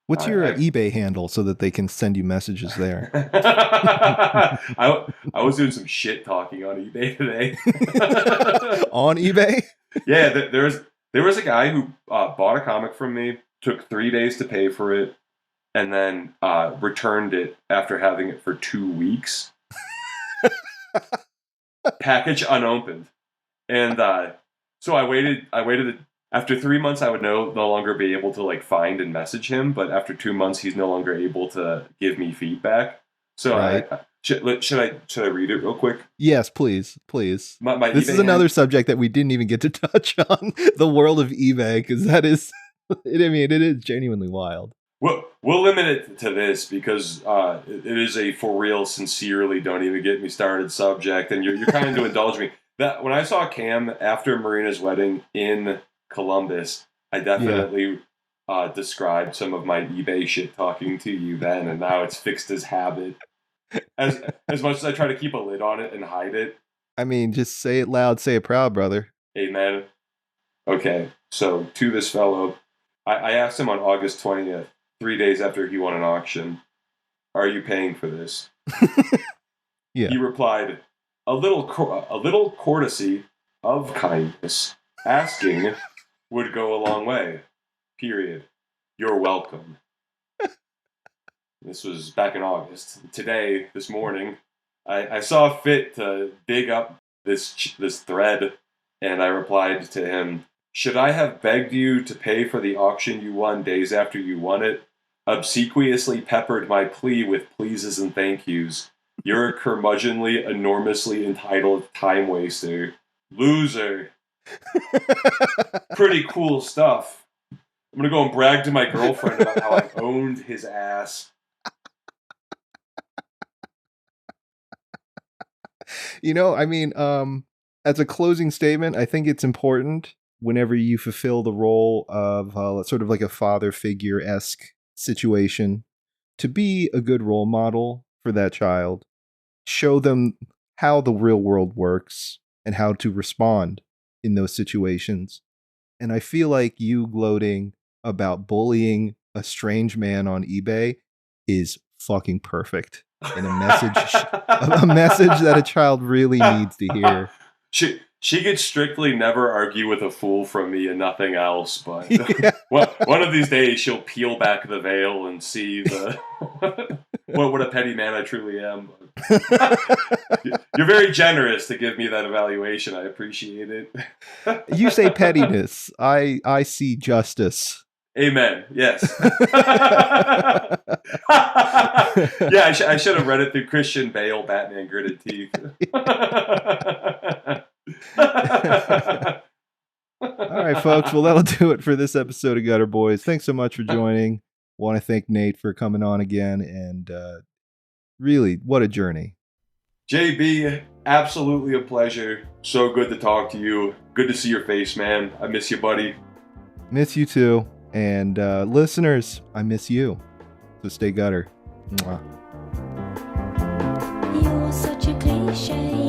What's your eBay handle so that they can send you messages there? I was doing some shit talking on eBay today. On eBay? Yeah, there was a guy who bought a comic from me, took 3 days to pay for it, and then returned it after having it for 2 weeks. Package unopened. And so I waited. After 3 months, I would no longer be able to like find and message him. But after 2 months, he's no longer able to give me feedback. So Should I read it real quick? Yes, please. This My is eBay another hand- subject that we didn't even get to touch on, the world of eBay, because that is, it is genuinely wild. We'll limit it to this because it is a for real, sincerely, don't even get me started subject, and you're kind to indulge me. That when I saw Cam after Marina's wedding in Columbus, I definitely described some of my eBay shit talking to you then, and now it's fixed as habit. As much as I try to keep a lid on it and hide it. I mean, just say it loud, say it proud, brother. Amen. Okay, so to this fellow, I asked him on August 20th, 3 days after he won an auction, "Are you paying for this?" Yeah. He replied, a little courtesy of kindness. Asking would go a long way. Period. You're welcome. This was back in August. Today, this morning, I saw fit to dig up this thread, and I replied to him, "Should I have begged you to pay for the auction you won days after you won it? Obsequiously peppered my plea with pleases and thank yous. You're a curmudgeonly, enormously entitled time waster. Loser." Pretty cool stuff. I'm gonna go and brag to my girlfriend about how I owned his ass. I mean, as a closing statement, I think it's important whenever you fulfill the role of sort of like a father figure-esque situation to be a good role model for that child. Show them how the real world works and how to respond in those situations. And I feel like you gloating about bullying a strange man on eBay is fucking perfect. And a message that a child really needs to hear. She could strictly never argue with a fool from me and nothing else, but one of these days she'll peel back the veil and see what a petty man I truly am. You're very generous to give me that evaluation. I appreciate it. You say pettiness. I see justice. Amen. Yes. Yeah, I should have read it through Christian Bale, Batman Gritted Teeth. All right, folks. Well, that'll do it for this episode of Gutter Boys. Thanks so much for joining. Want to thank Nate for coming on again. And really, what a journey. JB, absolutely a pleasure. So good to talk to you. Good to see your face, man. I miss you, buddy. Miss you too. And listeners, I miss you. So stay gutter. Mwah. You're such a cliche.